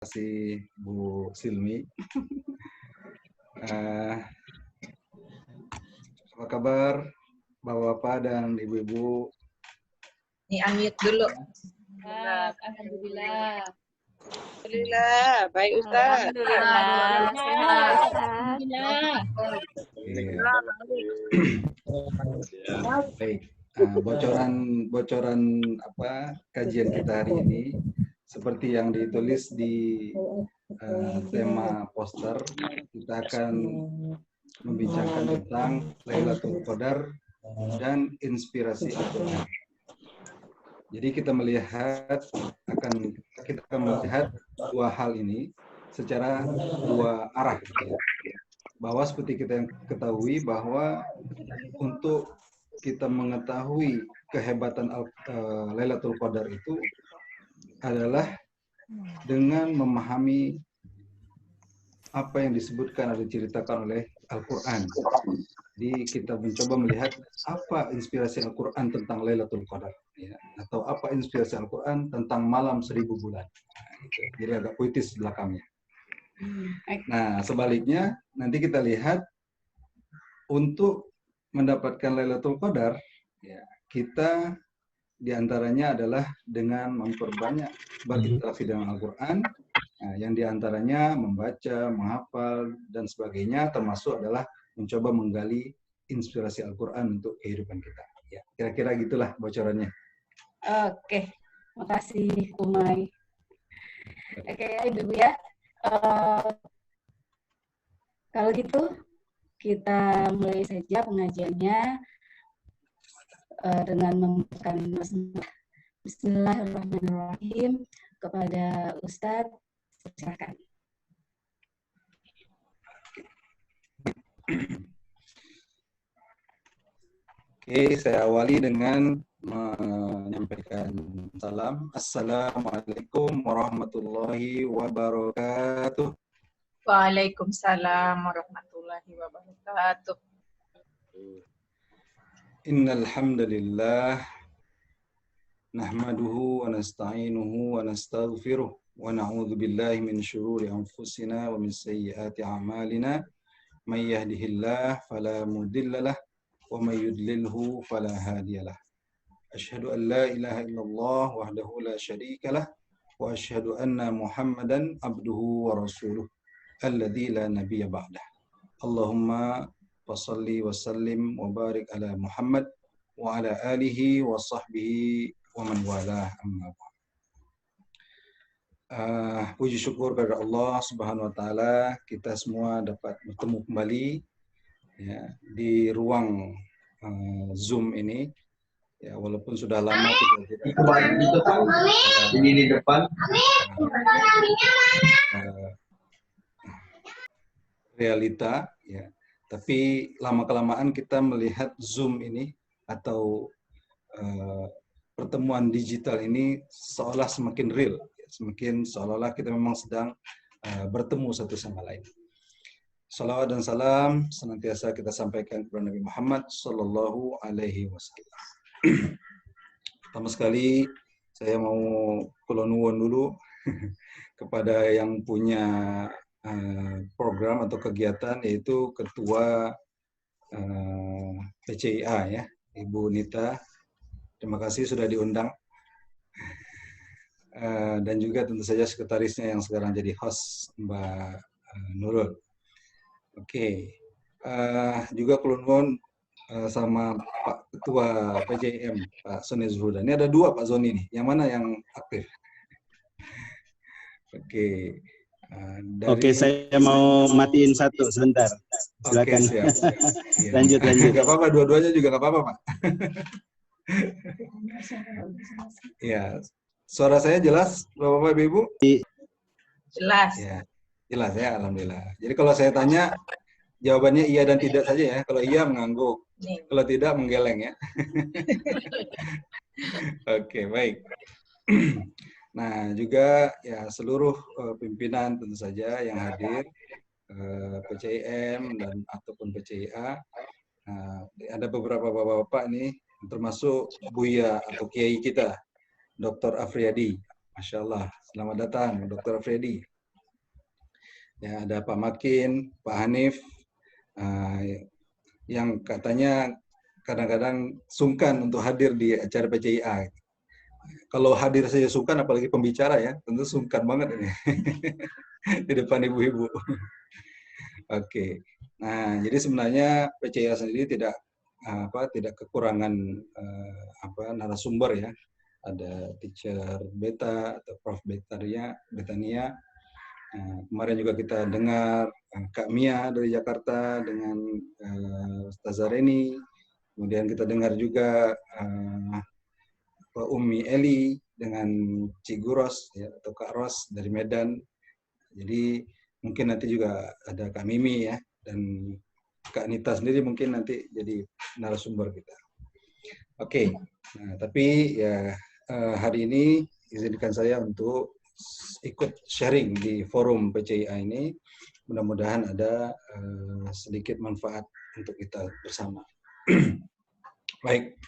kasih Bu Silmi. Apa kabar Bapak-bapak dan Ibu-ibu? Ini unmute dulu. Alhamdulillah. Alhamdulillah, baik Ustaz. Alhamdulillah. Baik. Bocoran kajian kita hari ini seperti yang ditulis di tema poster, kita akan membincangkan tentang Lailatul Qadar dan inspirasi Al-Quran. Jadi kita melihat dua hal ini secara dua arah, ya. Bahwa seperti kita yang ketahui bahwa untuk kita mengetahui kehebatan Lailatul Qadar itu adalah dengan memahami apa yang disebutkan atau diceritakan oleh Al-Quran. Jadi kita mencoba melihat apa inspirasi Al-Quran tentang Lailatul Qadar, ya, atau apa inspirasi Al-Quran tentang malam 1000 bulan. Gitu. Jadi agak puitis belakangnya. Nah, sebaliknya nanti kita lihat untuk mendapatkan Lailatul Qadar, ya, kita diantaranya adalah dengan memperbanyak berinteraksi dengan Al-Quran, yang diantaranya membaca, menghafal, dan sebagainya, termasuk adalah mencoba menggali inspirasi Al-Quran untuk kehidupan kita. Ya, kira-kira gitulah bocorannya. Oke, makasih Umay. Oke, Ibu ya. Kalau gitu kita mulai saja pengajiannya dengan membukakan Bismillahirrahmanirrahim kepada Ustadz. Silakan. Oke, saya awali dengan menyampaikan salam. Assalamualaikum warahmatullahi wabarakatuh. Waalaikumsalam warahmatullahi wabarakatuh. Innal hamdalillah nahmaduhu wa nasta'inuhu wa nastaghfiruh wa na'udzu billahi min syururi anfusina wa min sayyiati a'malina may yahdihillahu fala mudhillalah wa may yudlilhu fala hadiyalah. Asyhadu an la ilaha illallah wahdahu la syarikalah wa asyhadu anna Muhammadan abduhu wa rasuluh alladzi la nabiyya ba'dah. Allahumma wassalli wa sallim wa barik ala Muhammad wa ala alihi wa sahbihi wa man walah, amma ba'd. Puji syukur kepada Allah Subhanahu wa taala, kita semua dapat bertemu kembali, ya, di ruang Zoom ini, ya, walaupun sudah lama kita ini di depan realita, ya, tapi lama-kelamaan kita melihat Zoom ini atau pertemuan digital ini seolah semakin real, semakin seolah-olah kita memang sedang bertemu satu sama lain. Salawat dan salam senantiasa kita sampaikan kepada Nabi Muhammad Sallallahu Alaihi Wasallam. Pertama sekali saya mau kula nuwun dulu kepada yang punya program atau kegiatan, yaitu Ketua PCIA, ya, Ibu Nita. Terima kasih sudah diundang. Dan juga tentu saja sekretarisnya yang sekarang jadi host, Mbak Nurul. Oke. Juga kulunwon sama Pak Ketua PJM, Pak Soni Zuhuda. Ini ada dua Pak Soni nih. Yang mana yang aktif? Oke. Oke, saya mau matiin satu sebentar. Silakan. Oke, siap. Ya. Lanjut. Gak apa-apa, dua-duanya juga gak apa-apa, Pak. Ya, suara saya jelas, Bapak Ibu? Jelas. Ya, jelas ya, alhamdulillah. Jadi kalau saya tanya, jawabannya iya dan tidak saja ya. Kalau iya mengangguk, kalau tidak menggeleng ya. Oke, baik. Nah, juga ya seluruh pimpinan tentu saja yang hadir, PCIM dan ataupun PCIA. Ada beberapa bapak-bapak nih, termasuk Buya atau Kiai kita, Dr. Afriyadi. Masya Allah, selamat datang Dr. Afriyadi. Ya, ada Pak Makin, Pak Hanif, yang katanya kadang-kadang sungkan untuk hadir di acara PCIA. Kalau hadir saja sungkan, apalagi pembicara ya, tentu sungkan banget ini di depan ibu-ibu. Oke. Nah, jadi sebenarnya PCIA sendiri tidak kekurangan narasumber ya. Ada teacher Beta atau Prof Betania. Kemarin juga kita dengar Kak Mia dari Jakarta dengan Ustazah Reni. Kemudian kita dengar juga Umi Eli dengan Cik Guros ya, atau Kak Ros dari Medan. Jadi mungkin nanti juga ada Kak Mimi ya, dan Kak Nita sendiri mungkin nanti jadi narasumber kita. Oke, nah, tapi ya hari ini izinkan saya untuk ikut sharing di forum PCIA ini. Mudah-mudahan ada sedikit manfaat untuk kita bersama. Baik,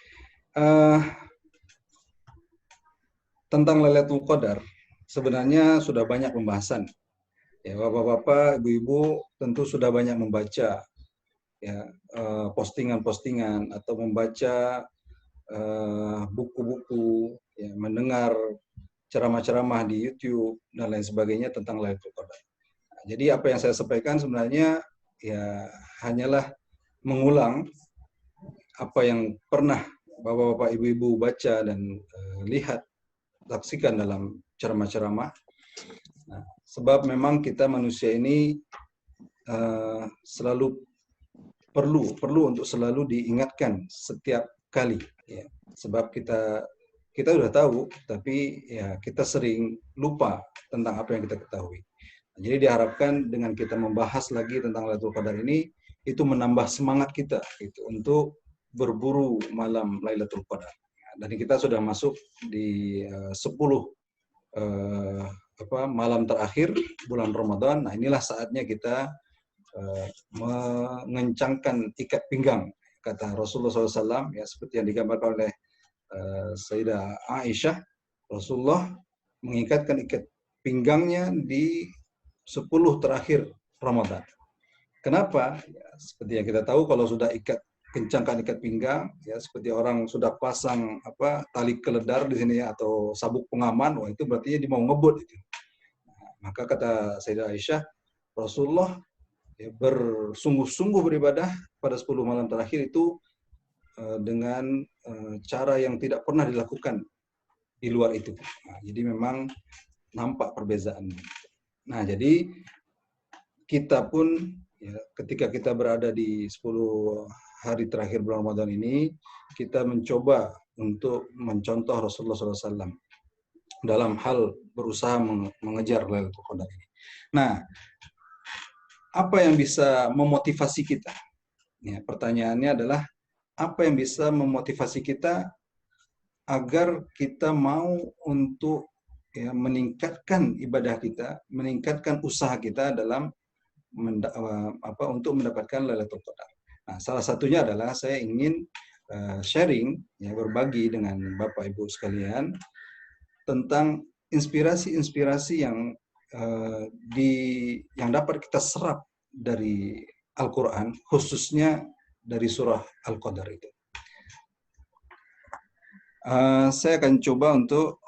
tentang Lailatul Qadar sebenarnya sudah banyak pembahasan. Ya, bapak-bapak, ibu-ibu tentu sudah banyak membaca ya postingan-postingan atau membaca buku-buku, ya, mendengar ceramah-ceramah di YouTube dan lain sebagainya tentang Lailatul Qadar. Nah, jadi apa yang saya sampaikan sebenarnya ya hanyalah mengulang apa yang pernah bapak-bapak, ibu-ibu baca dan lihat, saksikan dalam ceramah-ceramah. Nah, sebab memang kita manusia ini selalu perlu untuk selalu diingatkan setiap kali, ya. Sebab kita udah tahu, tapi ya kita sering lupa tentang apa yang kita ketahui. Jadi diharapkan dengan kita membahas lagi tentang Lailatul Qadar ini, itu menambah semangat kita gitu, untuk berburu malam Lailatul Qadar. Dan kita sudah masuk di 10 malam terakhir bulan Ramadan. Nah, inilah saatnya kita mengencangkan ikat pinggang, kata Rasulullah SAW, ya, seperti yang digambarkan oleh Sayyidah Aisyah. Rasulullah mengikatkan ikat pinggangnya di 10 terakhir Ramadan. Kenapa? Ya, seperti yang kita tahu, kalau sudah kencangkan ikat pinggang, ya seperti orang sudah pasang tali keledar di sini ya, atau sabuk pengaman, wah itu berarti dia mau ngebut itu. Nah, maka kata Sayyidah Aisyah, Rasulullah ya, bersungguh-sungguh beribadah pada 10 malam terakhir itu dengan cara yang tidak pernah dilakukan di luar itu. Nah, jadi memang nampak perbezaannya. Nah, jadi kita pun ya, ketika kita berada di 10 hari terakhir bulan Ramadan ini, kita mencoba untuk mencontoh Rasulullah SAW dalam hal berusaha mengejar Lailatul Qadar ini. Nah, apa yang bisa memotivasi kita? Ya, pertanyaannya adalah apa yang bisa memotivasi kita agar kita mau untuk ya, meningkatkan ibadah kita, meningkatkan usaha kita dalam untuk mendapatkan Lailatul Qadar. Nah, salah satunya adalah saya ingin sharing, ya, berbagi dengan Bapak Ibu sekalian tentang inspirasi-inspirasi yang yang dapat kita serap dari Al-Quran, khususnya dari surah Al-Qadar itu. Saya akan coba untuk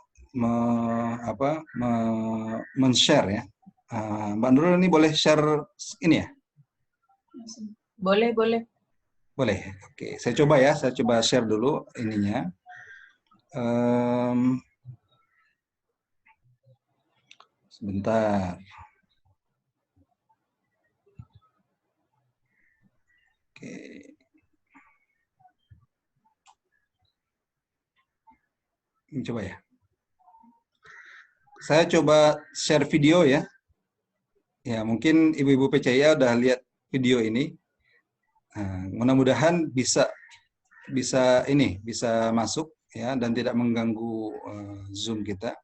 men-share ya. Mbak Nurul ini boleh share ini ya? Boleh, boleh. Boleh. Oke, saya coba ya. Saya coba share dulu ininya. Sebentar. Oke. Ini coba ya. Saya coba share video ya. Ya, mungkin ibu-ibu PCIA udah lihat video ini. Nah, mudah-mudahan bisa masuk ya dan tidak mengganggu Zoom kita.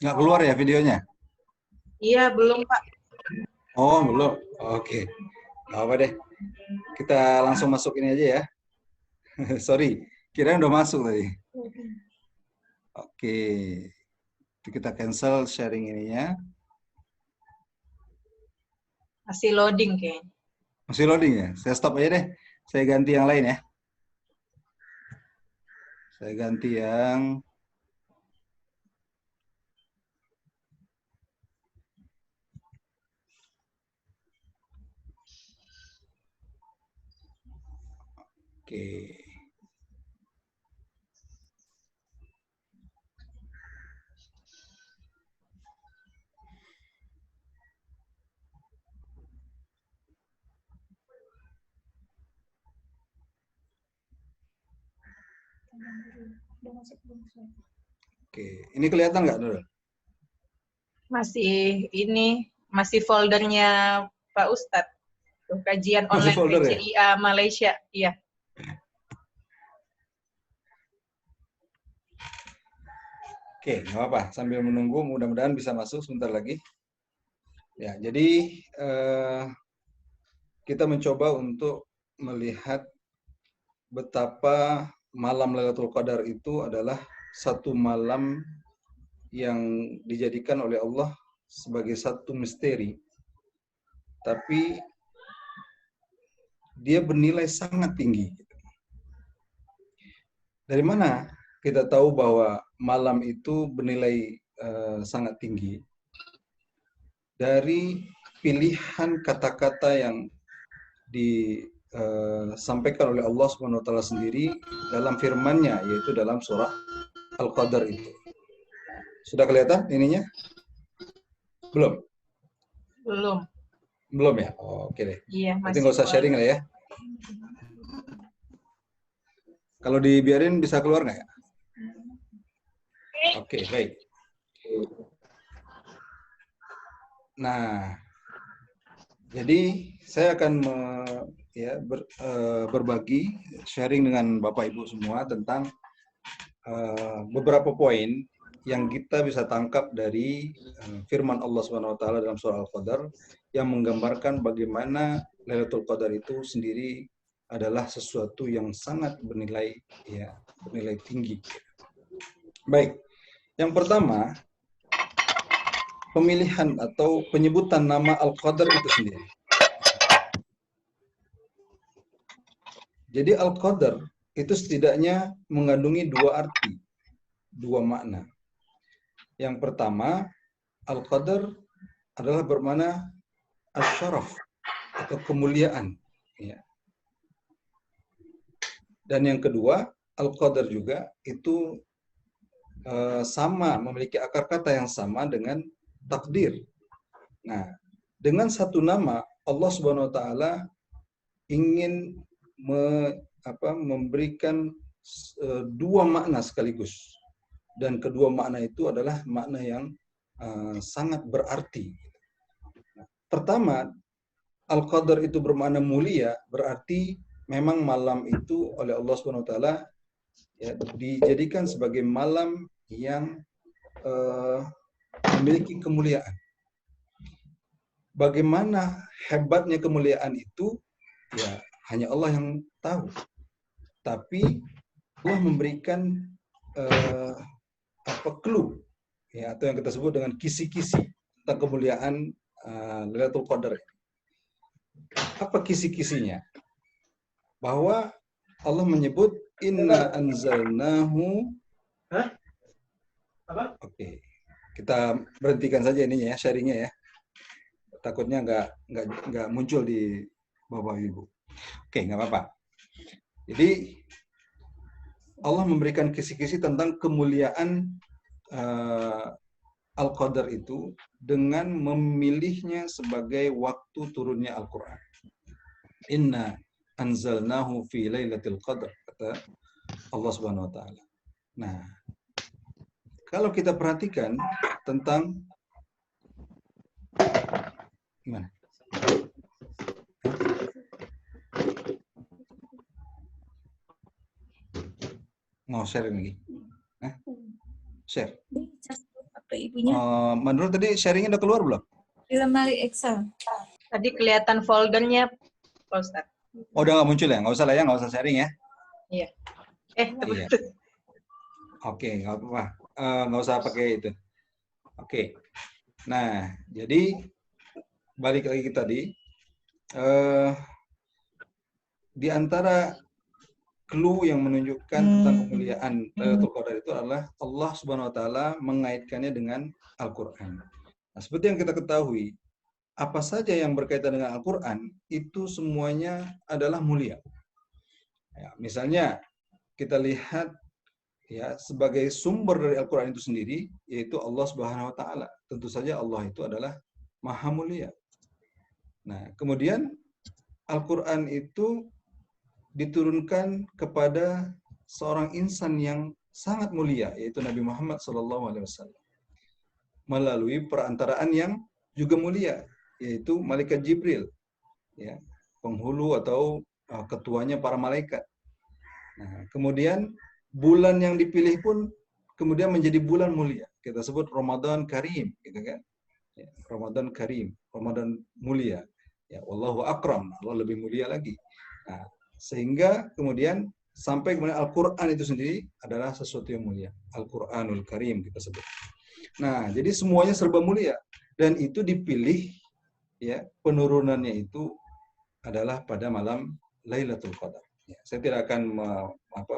Nggak keluar ya videonya? Iya, belum Pak. Oh, belum. Oke. Nggak apa deh. Kita langsung masuk ini aja ya. Sorry, kirain udah masuk tadi. Oke. Kita cancel sharing ininya. Masih loading kayaknya. Masih loading ya? Saya stop aja deh. Saya ganti yang lain ya. Saya ganti yang oke. Oke, ini kelihatan nggak, Nurul? Masih foldernya Pak Ustadz. Tuh, kajian Masih online folder ya? PCIA Malaysia. Iya. Oke, nggak apa-apa. Sambil menunggu, mudah-mudahan bisa masuk sebentar lagi. Ya, jadi kita mencoba untuk melihat betapa malam Lailatul Qadar itu adalah satu malam yang dijadikan oleh Allah sebagai satu misteri. Tapi dia bernilai sangat tinggi. Dari mana kita tahu bahwa malam itu bernilai sangat tinggi? Dari pilihan kata-kata yang disampaikan oleh Allah SWT sendiri dalam firman-Nya, yaitu dalam surah Al-Qadar itu. Sudah kelihatan ininya? Belum? Belum. Belum ya? Oh, oke deh. Iya, Nanti masih nggak usah sharing lah ya. Kalau dibiarin bisa keluar nggak ya? Oke, baik. Nah, jadi saya akan berbagi, sharing dengan Bapak Ibu semua tentang beberapa poin yang kita bisa tangkap dari firman Allah SWT dalam surah Al-Qadar yang menggambarkan bagaimana Lailatul Qadar itu sendiri adalah sesuatu yang sangat bernilai tinggi. Baik, yang pertama, pemilihan atau penyebutan nama Al-Qadar itu sendiri. Jadi Al-Qadar itu setidaknya mengandungi dua arti, dua makna. Yang pertama, Al-Qadar adalah bermakna asy-syaraf atau kemuliaan. Ya. Dan yang kedua, Al-Qadar juga itu sama, memiliki akar kata yang sama dengan takdir. Nah, dengan satu nama, Allah Subhanahu wa Ta'ala ingin memberikan dua makna sekaligus. Dan kedua makna itu adalah makna yang sangat berarti. Pertama, Al-Qadar itu bermakna mulia, berarti memang malam itu oleh Allah SWT dijadikan sebagai malam yang memiliki kemuliaan. Bagaimana hebatnya kemuliaan itu, ya hanya Allah yang tahu. Tapi Allah memberikan clue, ya, atau yang kita sebut dengan kisi-kisi tentang kemuliaan Lailatul Qadar. Apa kisi-kisinya? Bahwa Allah menyebut inna anzalnahu. Oke, kita berhentikan saja ininya ya, sharingnya ya. Takutnya nggak muncul di Bapak Ibu. Oke, nggak apa-apa. Jadi Allah memberikan kisi-kisi tentang kemuliaan Al-Qadar itu dengan memilihnya sebagai waktu turunnya Al-Quran. Inna anzalnahu fi lailatul qadar, kata Allah Subhanahu wa taala. Nah, kalau kita perhatikan tentang gimana? Mau share lagi? Share. Apa ibunya? Menurut tadi sharingnya udah keluar belum? Di lemari Excel. Tadi kelihatan foldernya, Pak Ustadz. Oh, udah nggak muncul ya? Nggak usah lah ya, nggak usah sharing ya? Iya. Iya. Oke, nggak apa-apa. Nggak usah pakai itu. Oke. Nah, jadi balik lagi ke tadi. Di antara clue yang menunjukkan tentang kemuliaan Lailatul Qadar itu adalah Allah Subhanahu wa taala mengaitkannya dengan Al-Qur'an. Nah, seperti yang kita ketahui, apa saja yang berkaitan dengan Al-Qur'an itu semuanya adalah mulia. Ya, misalnya kita lihat ya sebagai sumber dari Al-Qur'an itu sendiri yaitu Allah Subhanahu wa taala. Tentu saja Allah itu adalah Maha Mulia. Nah, kemudian Al-Qur'an itu diturunkan kepada seorang insan yang sangat mulia, yaitu Nabi Muhammad SAW, melalui perantaraan yang juga mulia, yaitu Malaikat Jibril, ya, penghulu atau ketuanya para malaikat. Nah, kemudian bulan yang dipilih pun kemudian menjadi bulan mulia. Kita sebut Ramadan Karim, gitu kan? Ya, Ramadan Karim, Ramadan mulia. Ya, Wallahu akram, Allah lebih mulia lagi. Nah, sehingga kemudian sampai kemudian Al-Quran itu sendiri adalah sesuatu yang mulia. Al-Quranul Karim kita sebut. Nah, jadi semuanya serba mulia. Dan itu dipilih, ya, penurunannya itu adalah pada malam Lailatul Qadar. Ya, saya tidak akan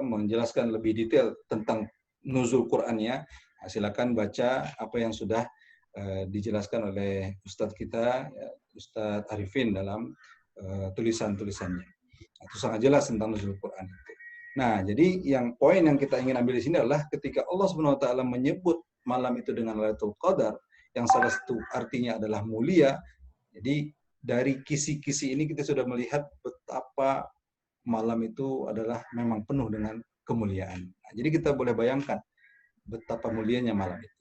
menjelaskan lebih detail tentang nuzul Qur'annya. Nah, silakan baca apa yang sudah dijelaskan oleh Ustadz kita, ya, Ustadz Arifin dalam tulisan-tulisannya. Itu sangat jelas tentang nuzul Quran itu. Nah, jadi poin yang kita ingin ambil di sini adalah ketika Allah Subhanahu wa taala menyebut malam itu dengan Lailatul Qadar, yang salah satu artinya adalah mulia. Jadi dari kisi-kisi ini kita sudah melihat betapa malam itu adalah memang penuh dengan kemuliaan. Nah, jadi kita boleh bayangkan betapa mulianya malam itu.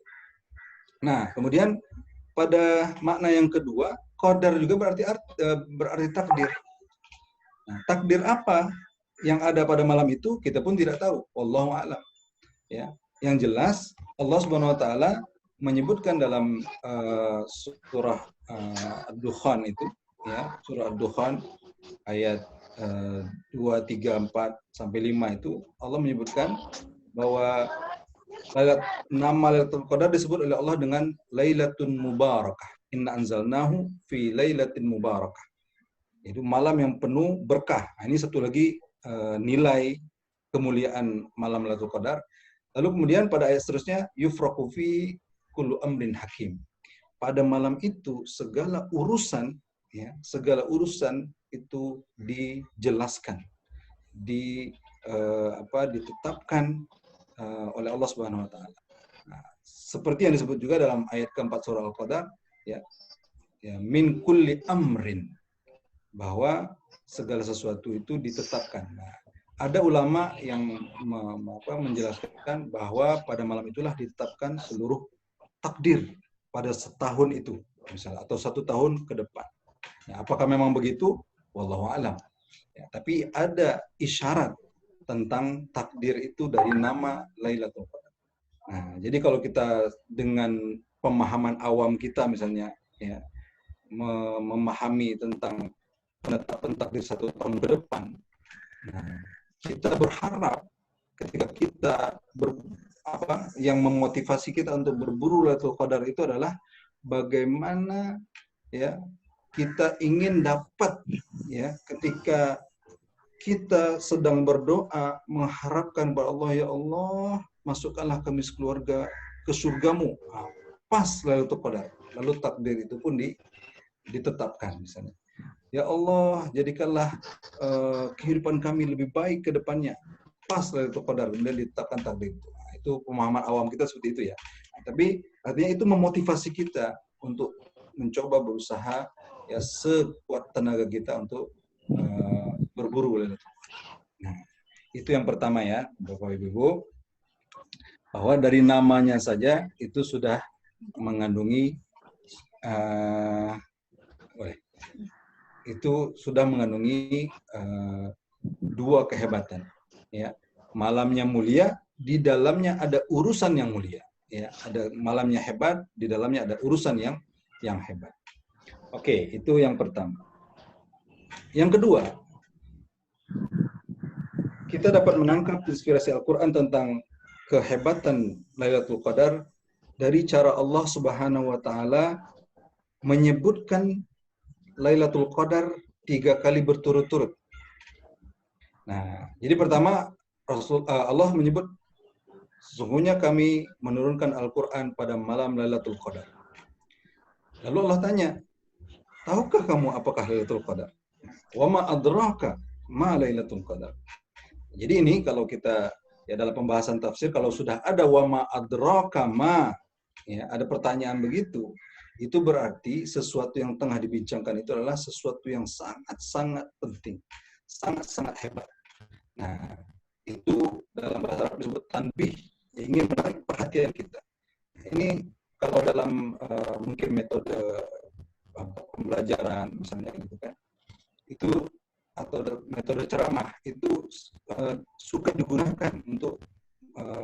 Nah, kemudian pada makna yang kedua, qadar juga berarti takdir. Nah, takdir apa yang ada pada malam itu kita pun tidak tahu. Wallahu a'lam. Ya, yang jelas Allah Subhanahu wa taala menyebutkan dalam surah Ad-Dukhan itu, ya, surah Ad-Dukhan ayat 2, 3, 4 sampai 5 itu Allah menyebutkan bahwa nama Lailatul Qadar disebut oleh Allah dengan Lailatun Mubarakah. Inna anzalnahu fi lailatin mubarakah. Itu malam yang penuh berkah. Nah, ini satu lagi nilai kemuliaan malam Lailatul Qadar. Lalu kemudian pada ayat seterusnya, yufraqu fi kullu amrin hakim. Pada malam itu segala urusan, ya, segala urusan itu dijelaskan, ditetapkan oleh Allah Subhanahu wa taala. Nah, seperti yang disebut juga dalam ayat keempat surah Al-Qadar, ya, min kulli amrin, bahwa segala sesuatu itu ditetapkan. Nah, ada ulama yang menjelaskan bahwa pada malam itulah ditetapkan seluruh takdir pada setahun itu, misalnya, atau 1 tahun ke depan. Nah, apakah memang begitu? Wallahu a'lam. Ya, tapi ada isyarat tentang takdir itu dari nama Lailatul Qadar. Nah, jadi kalau kita dengan pemahaman awam kita misalnya, ya, memahami tentang penetapan takdir 1 tahun ke depan. Nah, kita berharap ketika kita yang memotivasi kita untuk berburu Lailatul Qadar itu adalah bagaimana ya kita ingin dapat ya ketika kita sedang berdoa mengharapkan kepada Allah, ya Allah, masukkanlah kami sekeluarga ke surgamu. Nah, pas Lailatul Qadar. Lalu takdir itu pun ditetapkan misalnya. Ya Allah, jadikanlah kehidupan kami lebih baik ke depannya. Pas Lailatul Qadar, kemudian ditetapkan takdir itu. Nah, itu pemahaman awam kita seperti itu ya. Nah, tapi artinya itu memotivasi kita untuk mencoba berusaha ya sekuat tenaga kita untuk berburu Lailatul Qadar. Nah, itu yang pertama ya, Bapak Ibu, bahwa dari namanya saja itu sudah mengandungi dua kehebatan. Ya, malamnya mulia, di dalamnya ada urusan yang mulia. Ya, ada malamnya hebat, di dalamnya ada urusan yang hebat. Oke, itu yang pertama. Yang kedua, kita dapat menangkap inspirasi Al-Quran tentang kehebatan Lailatul Qadar dari cara Allah Subhanahu wa Ta'ala menyebutkan Lailatul Qadar 3 kali berturut-turut. Nah, jadi pertama Allah menyebut sesungguhnya kami menurunkan Al-Quran pada malam Lailatul Qadar. Lalu Allah tanya, tahukah kamu apakah Lailatul Qadar? Wa ma adraka ma Lailatul Qadar. Jadi ini kalau kita ya dalam pembahasan tafsir, kalau sudah ada wa ma adraka ma, ya ada pertanyaan begitu, itu berarti sesuatu yang tengah dibincangkan itu adalah sesuatu yang sangat-sangat penting, sangat-sangat hebat. Nah, itu dalam bahasa Arab disebut tanbih, ingin menarik perhatian kita. Ini kalau dalam mungkin metode pembelajaran misalnya gitu kan, itu atau metode ceramah itu suka digunakan untuk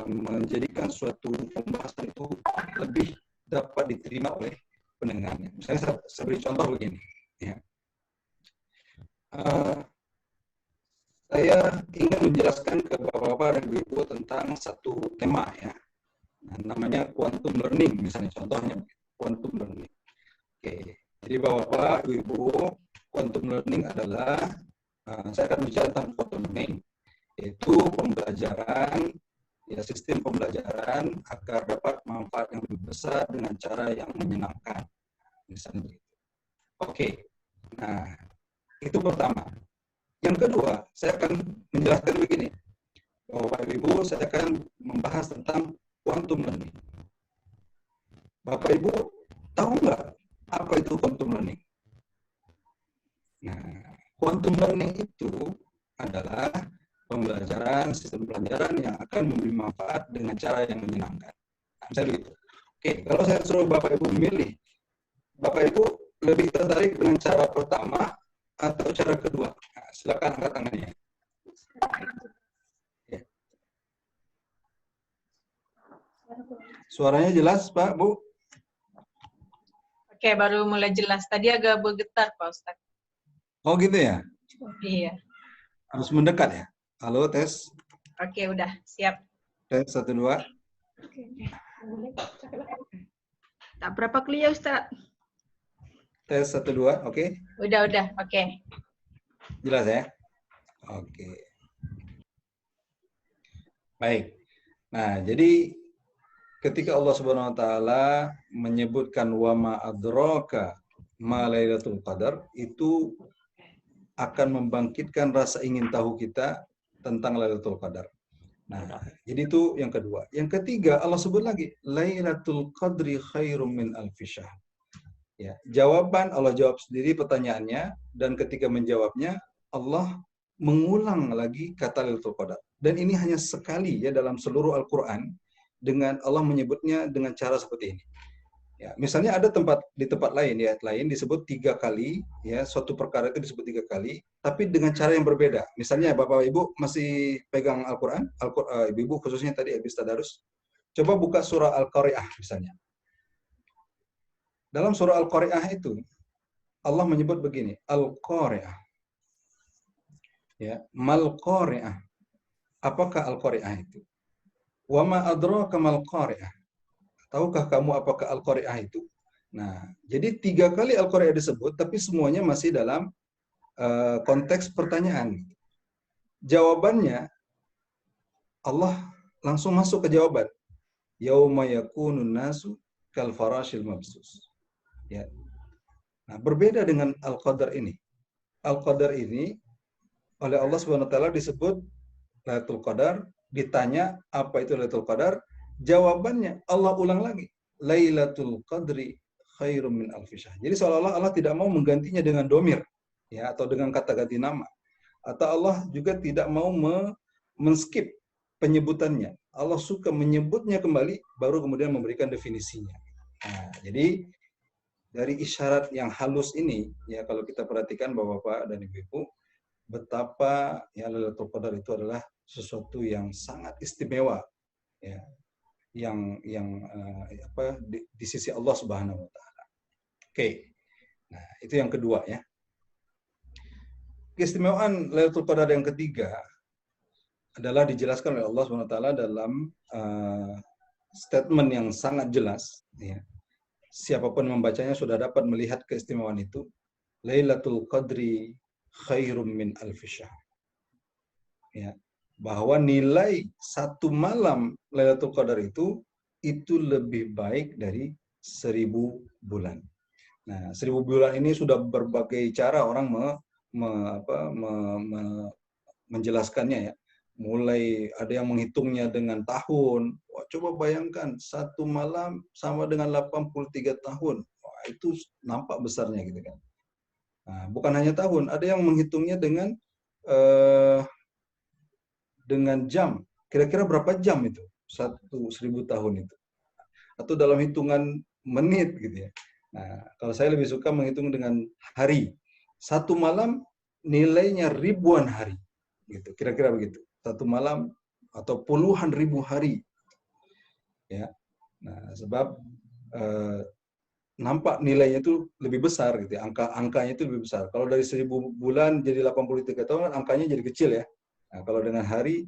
menjadikan suatu pembahasan itu lebih dapat diterima oleh pendengarnya. Misalnya saya beri contoh begini. Ya. Saya ingin menjelaskan ke Bapak-Bapak dan Ibu tentang satu tema ya. Nah, namanya quantum learning misalnya, contohnya quantum learning. Oke, jadi Bapak-Bapak, Ibu, quantum learning adalah saya akan bicara tentang quantum learning, yaitu pembelajaran, ya sistem pembelajaran agar dapat manfaat yang lebih besar dengan cara yang menyenangkan, misalnya begitu. Oke, nah itu pertama. Yang kedua, saya akan menjelaskan begini, Bapak Ibu, saya akan membahas tentang quantum learning. Bapak Ibu tahu nggak apa itu quantum learning? Nah, quantum learning itu adalah pembelajaran, sistem pembelajaran yang akan memberi manfaat dengan cara yang menyenangkan. Nah, misalnya begitu. Oke, kalau saya suruh Bapak Ibu memilih, Bapak Ibu lebih tertarik dengan cara pertama atau cara kedua? Nah, silakan angkat tangannya. Ya. Suaranya jelas, Pak, Bu? Oke, baru mulai jelas. Tadi agak bergetar, Pak Ustadz. Oh gitu ya? Iya. Harus mendekat ya? Halo, tes. Oke, udah. Siap. Tes 1, 2. Tak berapa clear, Ustadz? Tes 1, 2, oke? Udah. Oke. Jelas ya? Oke. Baik. Nah, jadi ketika Allah Subhanahu wa taala menyebutkan wa ma adraka ma Lailatul Qadar, itu akan membangkitkan rasa ingin tahu kita tentang Lailatul Qadar. Nah, jadi itu yang kedua. Yang ketiga, Allah sebut lagi Lailatul Qadri khairum min alfi syahr. Ya, jawaban Allah jawab sendiri pertanyaannya, dan ketika menjawabnya Allah mengulang lagi kata Lailatul Qadar. Dan ini hanya sekali ya dalam seluruh Al-Qur'an, dengan Allah menyebutnya dengan cara seperti ini. Ya, misalnya ada di tempat lain, ya, disebut 3 kali, ya, suatu perkara itu disebut 3 kali, tapi dengan cara yang berbeda. Misalnya Bapak Ibu masih pegang Al-Quran, Ibu khususnya tadi habis tadarus, coba buka surah Al-Qari'ah misalnya. Dalam surah Al-Qari'ah itu Allah menyebut begini, Al-Qari'ah. Ya, mal Qari'ah. Apakah Al-Qari'ah itu? Wa ma adraka mal Qari'ah. Tahukah kamu apakah Al-Qari'ah itu? Nah, jadi 3 kali Al-Qari'ah disebut, tapi semuanya masih dalam konteks pertanyaan. Jawabannya, Allah langsung masuk ke jawaban. Yauma yakunun nasu kal farashil mabsus. Ya. Nah, berbeda dengan Al-Qadar ini. Al-Qadar ini oleh Allah Subhanahu wa taala disebut Lailatul Qadar, ditanya apa itu Lailatul Qadar, jawabannya Allah ulang lagi. Lailatul Qadri khairum min alfi syahr. Jadi seolah-olah Allah tidak mau menggantinya dengan domir, ya, atau dengan kata ganti nama. Atau Allah juga tidak mau men-skip penyebutannya. Allah suka menyebutnya kembali, baru kemudian memberikan definisinya. Nah, jadi dari isyarat yang halus ini, ya, kalau kita perhatikan Bapak-bapak dan Ibu-ibu, betapa ya Lailatul Qadar itu adalah sesuatu yang sangat istimewa, ya, yang di sisi Allah Subhanahu wa taala. Oke. Nah, itu yang kedua, ya. Keistimewaan Lailatul Qadar yang ketiga adalah dijelaskan oleh Allah Subhanahu wa taala dalam statement yang sangat jelas, ya. Siapapun membacanya sudah dapat melihat keistimewaan itu. Lailatul Qadri khairum min alfi syahr. Ya, bahwa nilai 1 malam Lailatul Qadar itu lebih baik dari 1000 bulan. Nah, 1000 bulan ini sudah berbagai cara orang menjelaskannya, ya. Mulai ada yang menghitungnya dengan tahun. Wah, coba bayangkan 1 malam sama dengan 83 tahun. Wah, itu nampak besarnya gitu kan. Nah, bukan hanya tahun, ada yang menghitungnya dengan jam. Kira-kira berapa jam itu? 1000 tahun itu. Atau dalam hitungan menit gitu, ya. Nah, kalau saya lebih suka menghitung dengan hari. 1 malam nilainya ribuan hari. Gitu, kira-kira begitu. 1 malam atau puluhan ribu hari. Ya. Nah, sebab nampak nilainya itu lebih besar gitu, ya. Angkanya itu lebih besar. Kalau dari 1000 bulan jadi 83 tahun, angkanya jadi kecil, ya. Nah, kalau dengan hari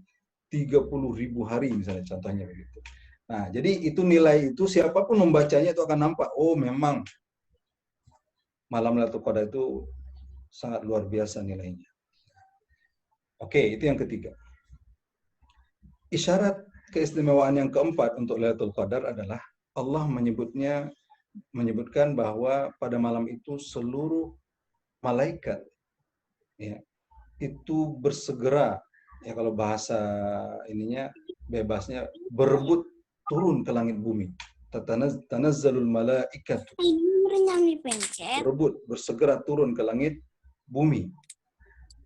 30.000 hari misalnya, contohnya begitu. Nah, jadi itu nilai itu siapapun membacanya itu akan nampak, oh memang malam Lailatul Qadar itu sangat luar biasa nilainya. Oke, itu yang ketiga. Isyarat keistimewaan yang keempat untuk Lailatul Qadar adalah Allah menyebutkan bahwa pada malam itu seluruh malaikat, ya, itu bersegera, ya, kalau bahasa ininya bebasnya, berebut turun ke langit bumi. Tanazzalul malaikatu. Berebut, bersegera turun ke langit bumi.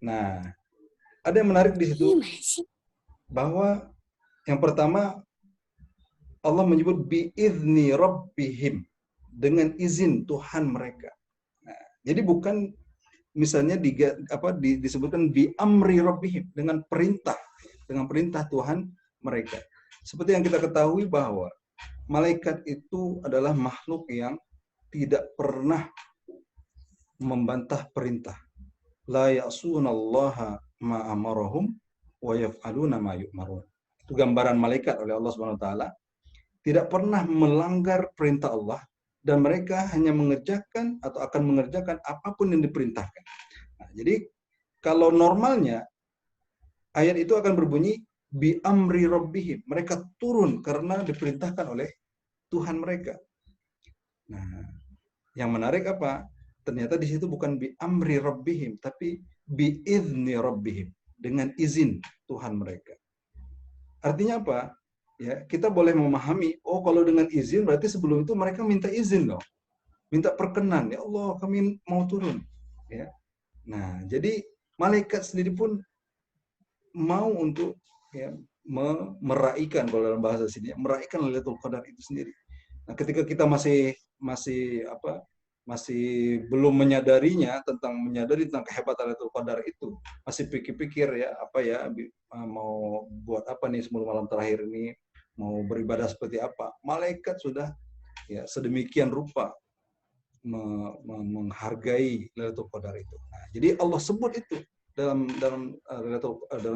Nah, ada yang menarik di situ bahwa yang pertama Allah menyebut biizni rabbihim, dengan izin Tuhan mereka. Nah, jadi bukan misalnya disebutkan bi amri rabbihim, dengan perintah Tuhan mereka. Seperti yang kita ketahui bahwa malaikat itu adalah makhluk yang tidak pernah membantah perintah. La ya'sunallaha ma amarahum wa yaf'aluna ma yu'marun. Itu gambaran malaikat oleh Allah Subhanahu wa taala, tidak pernah melanggar perintah Allah, dan mereka hanya mengerjakan atau akan mengerjakan apapun yang diperintahkan. Nah, jadi kalau normalnya ayat itu akan berbunyi bi amri rabbihim, mereka turun karena diperintahkan oleh Tuhan mereka. Nah, yang menarik apa? Ternyata di situ bukan bi amri rabbihim, tapi bi izni rabbihim, dengan izin Tuhan mereka. Artinya apa? Ya, kita boleh memahami, oh kalau dengan izin berarti sebelum itu mereka minta izin loh. Minta perkenan, ya Allah kami mau turun. Ya. Nah, jadi malaikat sendiri pun mau untuk, ya, meraihkan, kalau dalam bahasa sini, meraihkan Lailatul Qadar itu sendiri. Nah, ketika kita masih belum menyadari tentang kehebatan Lailatul Qadar itu, masih pikir-pikir, ya, mau buat apa nih 10 malam terakhir ini, mau beribadah seperti apa. Malaikat sudah, ya, sedemikian rupa menghargai Lailatul Qadar itu. Nah, jadi Allah sebut itu dalam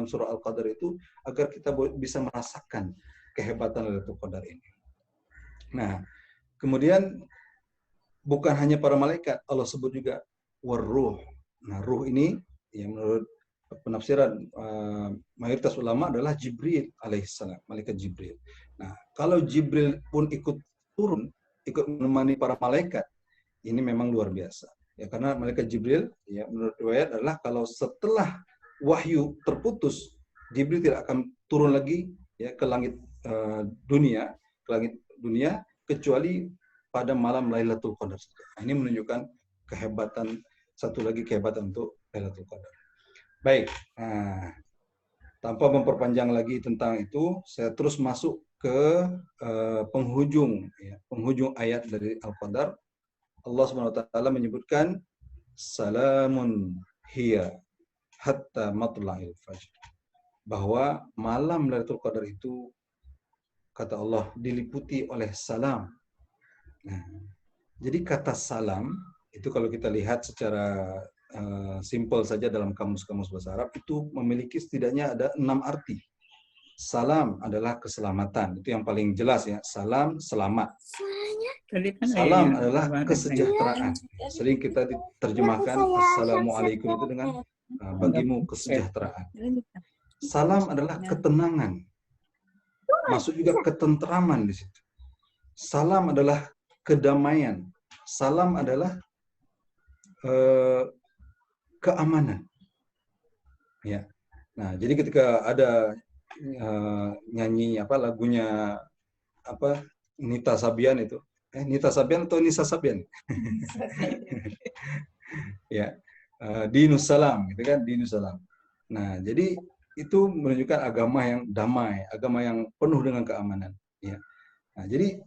surah Al-Qadar itu agar kita bisa merasakan kehebatan Lailatul Qadar ini. Nah, kemudian bukan hanya para malaikat, Allah sebut juga warruh. Nah, ruh ini yang menurut penafsiran mayoritas ulama adalah Jibril alaihissalam, malaikat Jibril. Nah, kalau Jibril pun ikut turun, ikut menemani para malaikat, ini memang luar biasa. Ya, karena malaikat Jibril, ya menurut riwayat adalah kalau setelah wahyu terputus, Jibril tidak akan turun lagi ya ke langit dunia, kecuali pada malam Lailatul Qadar. Nah, ini menunjukkan kehebatan, satu lagi kehebatan untuk Lailatul Qadar. Baik, nah, tanpa memperpanjang lagi tentang itu, saya terus masuk ke penghujung ayat dari Al-Qadar. Allah SWT menyebutkan salamun hiya hatta matla'il fajr. Bahwa malam Lailatul Qadar itu, kata Allah, diliputi oleh salam. Nah, jadi kata salam itu kalau kita lihat secara simpel saja dalam kamus-kamus bahasa Arab itu memiliki setidaknya ada 6 arti. Salam adalah keselamatan, itu yang paling jelas ya. Salam, selamat. Salam adalah kesejahteraan. Sering kita diterjemahkan Assalamualaikum itu dengan bagimu kesejahteraan. Salam adalah ketenangan. Masuk juga ketenteraman di situ. Salam adalah kedamaian. Salam adalah keamanan. Ya. Nah, jadi ketika ada nyanyi lagunya Nita Sabian itu, Nita Sabian atau Nisa Sabian? Ya, Dinus Salam, gitu kan, Dinus Salam. Nah, jadi itu menunjukkan agama yang damai, agama yang penuh dengan keamanan. Ya. Nah, jadi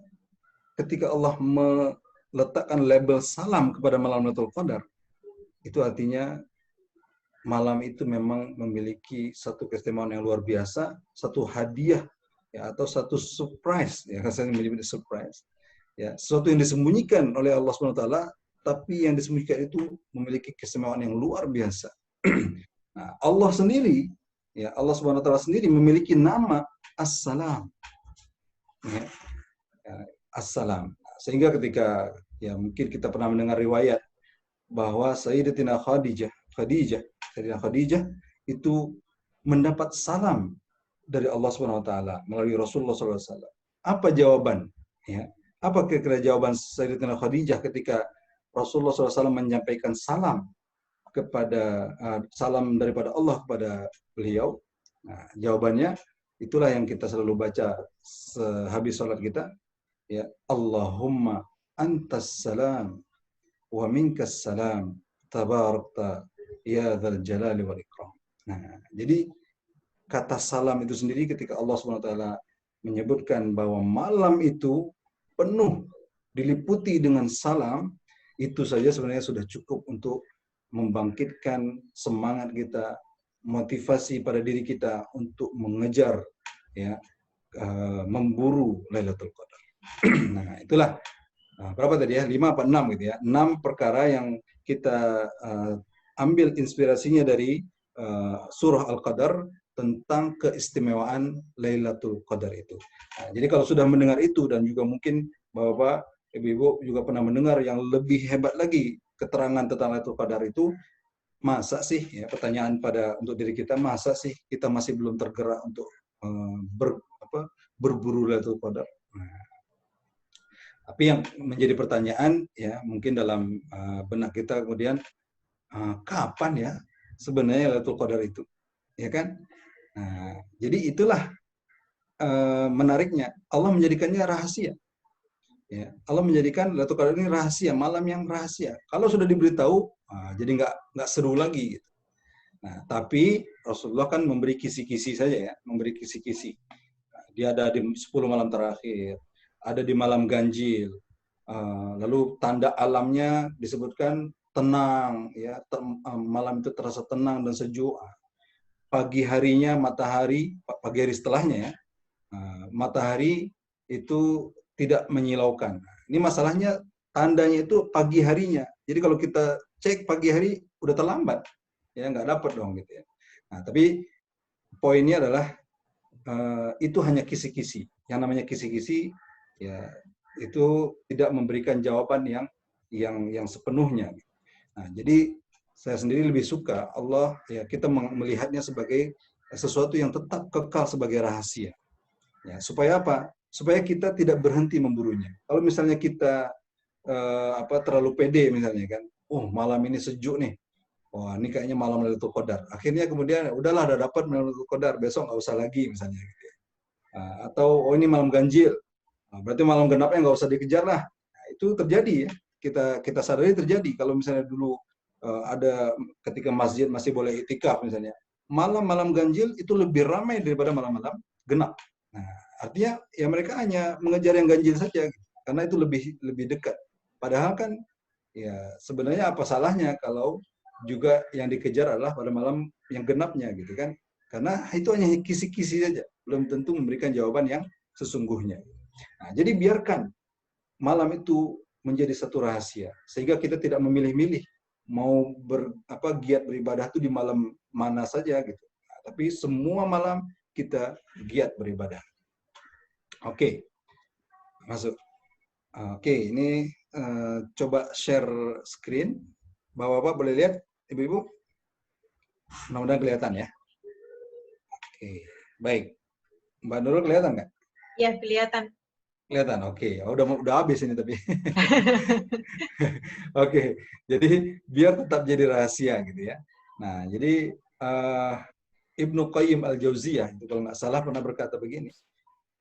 ketika Allah meletakkan label salam kepada malam Lailatul Qadar, itu artinya malam itu memang memiliki satu keistimewaan yang luar biasa, satu hadiah ya, atau satu surprise, ya saya menyebut surprise, ya sesuatu yang disembunyikan oleh Allah SWT, tapi yang disembunyikan itu memiliki keistimewaan yang luar biasa. Nah, Allah sendiri, ya Allah SWT sendiri memiliki nama As-Salam, ya, As-Salam. Sehingga ketika ya mungkin kita pernah mendengar riwayat bahwa Sayyidatina Khadijah itu mendapat salam dari Allah SWT melalui Rasulullah SAW. Apa jawaban? Ya, apa kira-kira jawaban Sayyidatina Khadijah ketika Rasulullah SAW menyampaikan salam salam daripada Allah kepada beliau? Nah, jawabannya itulah yang kita selalu baca sehabis sholat kita. Ya, Allahumma antas salam wa minkas salam tabarakta ya dzal jalali wal ikram. Nah, jadi kata salam itu sendiri ketika Allah SWT menyebutkan bahwa malam itu penuh diliputi dengan salam, itu saja sebenarnya sudah cukup untuk membangkitkan semangat kita, motivasi pada diri kita untuk mengejar ya memburu Lailatul Qadar. Nah, itulah berapa tadi ya? 5 apa 6 gitu ya. 6 perkara yang kita ambil inspirasinya dari surah Al-Qadar tentang keistimewaan Lailatul Qadar itu. Nah, jadi kalau sudah mendengar itu dan juga mungkin Bapak, Ibu-ibu juga pernah mendengar yang lebih hebat lagi keterangan tentang Lailatul Qadar itu, masa sih ya pertanyaan untuk diri kita, masa sih kita masih belum tergerak untuk berburu Lailatul Qadar? Nah, tapi yang menjadi pertanyaan ya mungkin dalam benak kita kemudian kapan ya sebenarnya Lailatul Qadar itu, ya kan? Nah, jadi itulah menariknya Allah menjadikannya rahasia. Ya, Allah menjadikan Lailatul Qadar ini rahasia, malam yang rahasia. Kalau sudah diberitahu, jadi nggak seru lagi. Gitu. Nah, tapi Rasulullah kan memberi kisi-kisi saja ya, memberi kisi-kisi. Nah, dia ada di 10 malam terakhir, ada di malam ganjil. Lalu tanda alamnya disebutkan tenang, ya malam itu terasa tenang dan sejuk. Pagi harinya matahari, pagi hari setelahnya ya, matahari itu tidak menyilaukan. Ini masalahnya tandanya itu pagi harinya. Jadi kalau kita cek pagi hari udah terlambat, ya nggak dapat dong gitu ya. Nah, tapi poinnya adalah itu hanya kisi-kisi. Yang namanya kisi-kisi ya itu tidak memberikan jawaban yang sepenuhnya. Nah, jadi saya sendiri lebih suka Allah ya kita melihatnya sebagai sesuatu yang tetap kekal sebagai rahasia. Ya, supaya apa? Supaya kita tidak berhenti memburunya. Kalau misalnya kita terlalu pede misalnya kan, oh malam ini sejuk nih, wah ini kayaknya malam Lailatul Qadar. Akhirnya kemudian udahlah udah dapat malam Lailatul Qadar, besok nggak usah lagi misalnya. Gitu ya. Atau oh ini malam ganjil, berarti malam genapnya nggak usah dikejar lah. Nah, itu terjadi ya. Kita sadari terjadi. Kalau misalnya dulu ada ketika masjid masih boleh itikaf misalnya, malam-malam ganjil itu lebih ramai daripada malam-malam genap. Nah, artinya ya mereka hanya mengejar yang ganjil saja, karena itu lebih dekat. Padahal kan ya sebenarnya apa salahnya kalau juga yang dikejar adalah pada malam yang genapnya gitu kan? Karena itu hanya kisi-kisi saja, belum tentu memberikan jawaban yang sesungguhnya. Nah, jadi biarkan malam itu menjadi satu rahasia sehingga kita tidak memilih-milih mau giat beribadah itu di malam mana saja gitu. Nah, tapi semua malam kita giat beribadah. Oke. Masuk. Oke, ini coba share screen. Bapak-bapak boleh lihat, Ibu-ibu? Mudah-mudahan kelihatan ya. Oke, baik. Mbak Nurul kelihatan nggak? Ya, kelihatan. Kelihatan, oke. Oh, udah habis ini tapi. Oke, jadi biar tetap jadi rahasia gitu ya. Nah, jadi Ibnu Qayyim Al-Jauziyah itu kalau nggak salah pernah berkata begini.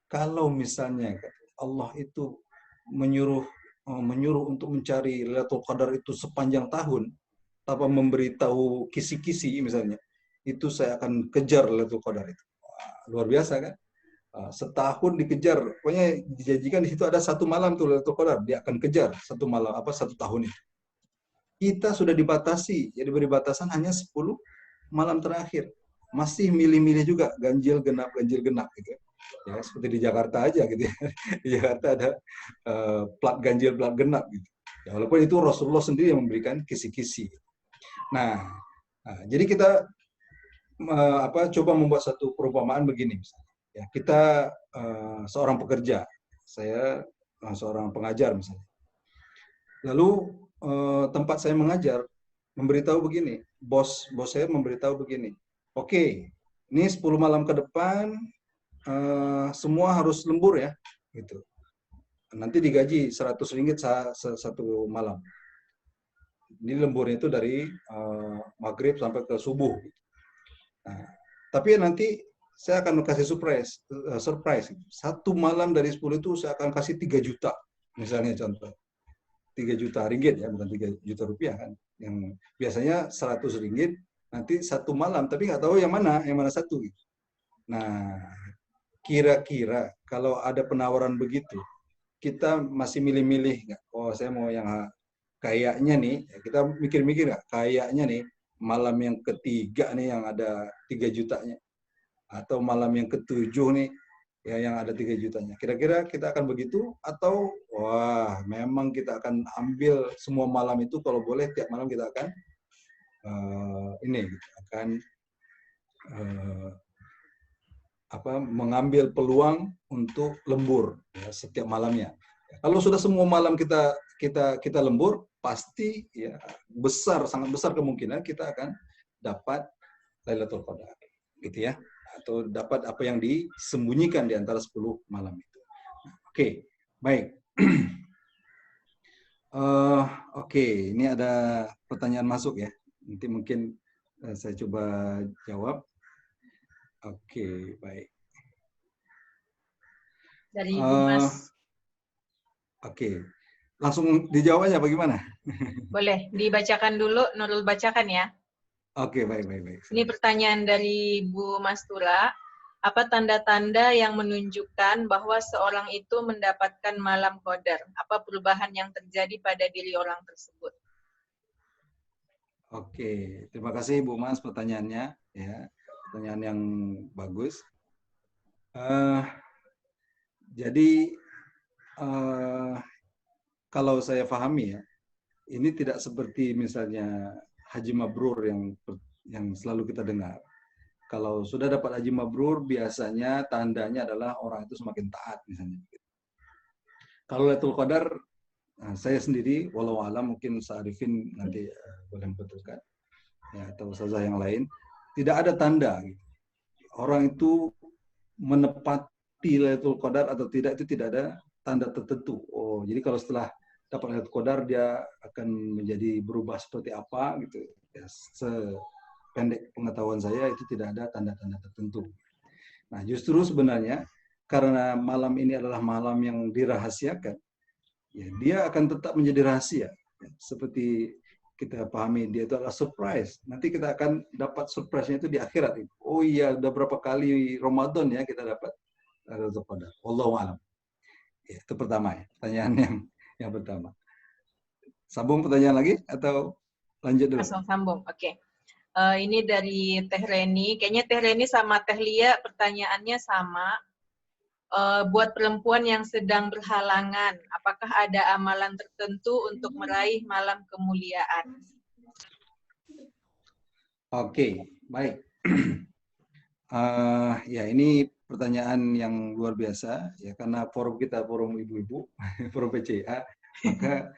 Kalau misalnya Allah itu menyuruh untuk mencari Lailatul Qadar itu sepanjang tahun tanpa memberitahu kisi-kisi misalnya, itu saya akan kejar Lailatul Qadar itu. Wah, luar biasa kan? Setahun dikejar, pokoknya dijanjikan di situ ada satu malam tuh Lailatul Qadar, dia akan kejar satu malam satu tahun itu. Kita sudah dibatasi, jadi beri batasan hanya 10 malam terakhir. Masih milih-milih juga ganjil genap gitu. Ya, seperti di Jakarta aja gitu ya. Di Jakarta ada plat ganjil, plat genap gitu. Ya, walaupun itu Rasulullah sendiri yang memberikan kisi-kisi. Nah, jadi kita coba membuat satu perumpamaan begini misalnya. Ya, kita seorang pekerja, saya seorang pengajar misalnya. Lalu tempat saya mengajar memberitahu begini, bos saya memberitahu begini, oke, ini 10 malam ke depan semua harus lembur ya, gitu. Nanti digaji 100 ringgit satu malam. Ini lemburnya itu dari maghrib sampai ke subuh. Nah, tapi nanti saya akan kasih surprise. Satu malam dari 10 itu saya akan kasih 3 juta, misalnya contoh. 3 juta ringgit ya, bukan 3 juta rupiah kan. Yang biasanya 100 ringgit, nanti satu malam, tapi nggak tahu yang mana satu. Gitu. Nah, kira-kira kalau ada penawaran begitu, kita masih milih-milih nggak? Oh, saya mau yang kayaknya nih, kita mikir-mikir nggak? Kayaknya nih, malam yang ketiga nih yang ada 3 jutanya. Atau malam yang ketujuh nih, ya yang ada 3 jutanya. Kira-kira kita akan begitu atau wah memang kita akan ambil semua malam itu, kalau boleh tiap malam kita akan mengambil peluang untuk lembur ya, setiap malamnya. Kalau sudah semua malam kita lembur, pasti ya sangat besar kemungkinan kita akan dapat Lailatul Qadar, gitu ya. Atau dapat apa yang disembunyikan di antara 10 malam itu. Oke, baik. Oke, ini ada pertanyaan masuk ya. Nanti mungkin saya coba jawab. Oke, baik. Dari Ibu Mas. Oke, langsung dijawab aja bagaimana? Boleh, dibacakan dulu, Nurul bacakan ya. Oke, baik. Ini pertanyaan dari Bu Mas Tula. Apa tanda-tanda yang menunjukkan bahwa seorang itu mendapatkan malam qadar? Apa perubahan yang terjadi pada diri orang tersebut? Oke, terima kasih Bu Mas pertanyaannya. Ya, pertanyaan yang bagus. Jadi kalau saya pahami ya, ini tidak seperti misalnya haji mabrur yang selalu kita dengar. Kalau sudah dapat haji mabrur, biasanya tandanya adalah orang itu semakin taat misalnya. Kalau Lailatul Qadar, saya sendiri, walau alam mungkin Sa'arifin nanti boleh membetulkan, ya, atau ustazah yang lain, tidak ada tanda. Gitu. Orang itu menepati Lailatul Qadar atau tidak, itu tidak ada tanda tertentu. Oh, jadi kalau setelah dapat Lailatul Qadar, dia akan menjadi berubah seperti apa gitu. Ya, sependek pengetahuan saya itu tidak ada tanda-tanda tertentu. Nah, justru sebenarnya karena malam ini adalah malam yang dirahasiakan, ya, dia akan tetap menjadi rahasia. Ya, seperti kita pahami, dia itu adalah surprise. Nanti kita akan dapat surprise-nya itu di akhirat. Oh iya, udah berapa kali Ramadan ya kita dapat Lailatul Qadar. Wallahu a'lam. Ya, itu pertama ya, pertanyaan yang pertama. Sambung pertanyaan lagi atau lanjut dulu? Langsung sambung, oke. Ini dari Teh Reni. Kayaknya Teh Reni sama Teh Lia pertanyaannya sama. Buat perempuan yang sedang berhalangan, apakah ada amalan tertentu untuk meraih malam kemuliaan? Oke, baik. Ya, ini pertanyaan yang luar biasa ya, karena forum kita forum ibu-ibu, forum PCA, maka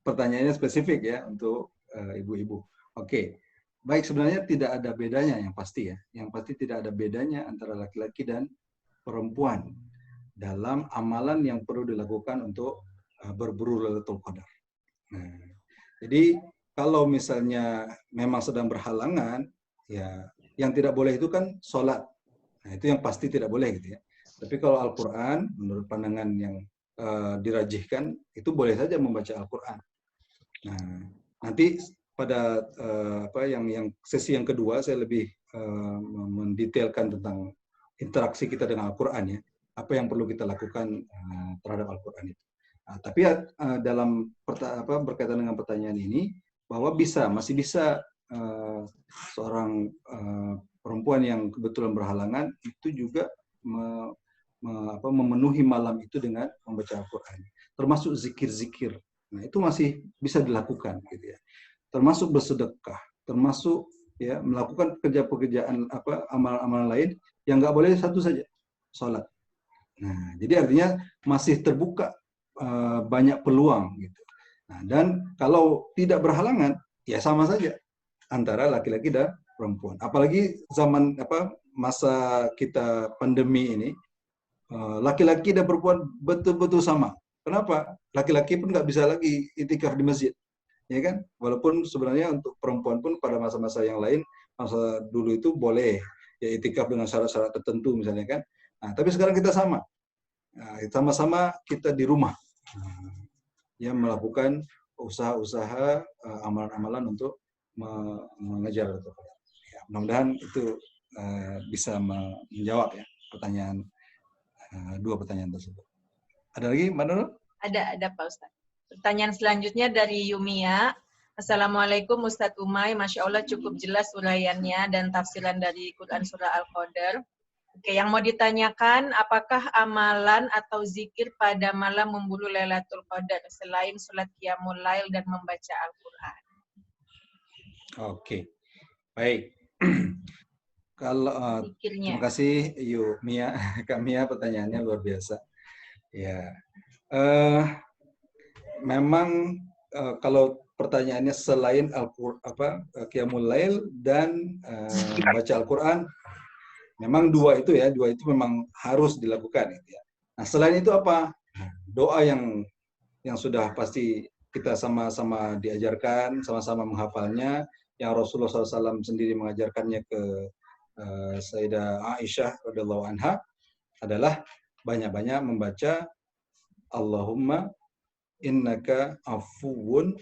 pertanyaannya spesifik ya untuk ibu-ibu. Oke, baik, sebenarnya tidak ada bedanya yang pasti ya, yang pasti tidak ada bedanya antara laki-laki dan perempuan dalam amalan yang perlu dilakukan untuk berburu Lailatul Qadar. Nah, jadi kalau misalnya memang sedang berhalangan, ya yang tidak boleh itu kan sholat. Nah, itu yang pasti tidak boleh gitu ya. Tapi kalau Al-Quran, menurut pandangan yang dirajihkan, itu boleh saja membaca Al-Quran. Nah, nanti pada yang sesi yang kedua saya lebih mendetailkan tentang interaksi kita dengan Al-Quran ya. Apa yang perlu kita lakukan terhadap Al-Quran itu. Nah, tapi dalam berkaitan dengan pertanyaan ini, bahwa masih bisa seorang perempuan yang kebetulan berhalangan itu juga memenuhi malam itu dengan membaca Al-Quran. Termasuk zikir-zikir. Nah, itu masih bisa dilakukan gitu ya. Termasuk bersedekah, termasuk ya melakukan pekerjaan amalan-amalan lain yang nggak boleh satu saja, sholat. Nah, jadi artinya masih terbuka banyak peluang gitu. Nah, dan kalau tidak berhalangan, ya sama saja antara laki-laki dan perempuan. Apalagi zaman masa kita pandemi ini, laki-laki dan perempuan betul-betul sama. Kenapa? Laki-laki pun nggak bisa lagi itikaf di masjid, ya kan? Walaupun sebenarnya untuk perempuan pun pada masa-masa yang lain, masa dulu itu boleh ya itikaf dengan syarat-syarat tertentu misalnya kan. Nah, tapi sekarang kita sama. Nah, sama-sama kita di rumah. Ya, melakukan usaha-usaha amalan-amalan untuk mengejar itu. Ya, mudah-mudahan itu bisa menjawab ya pertanyaan dua pertanyaan tersebut. Ada lagi, Mbak Nurul? Ada Pak Ustadz. Pertanyaan selanjutnya dari Yumia. Assalamualaikum Ustadz Umay, Masya Allah cukup jelas uraiannya dan tafsiran dari Quran Surah Al-Qadar. Oke, yang mau ditanyakan, apakah amalan atau zikir pada malam memburu Lailatul Qadar selain sholat qiyamul lail dan membaca Al-Quran? Oke, baik. Kalau terima kasih Mia, Kak Mia, pertanyaannya luar biasa. Ya, memang kalau pertanyaannya selain qiyamul lail dan baca Al-Quran, memang dua itu memang harus dilakukan gitu ya. Nah, selain itu apa? Doa yang sudah pasti kita sama-sama diajarkan, sama-sama menghafalnya, yang Rasulullah SAW sendiri mengajarkannya ke Sayyidah Aisyah radhiyallahu anha adalah banyak-banyak membaca Allahumma innaka afuwun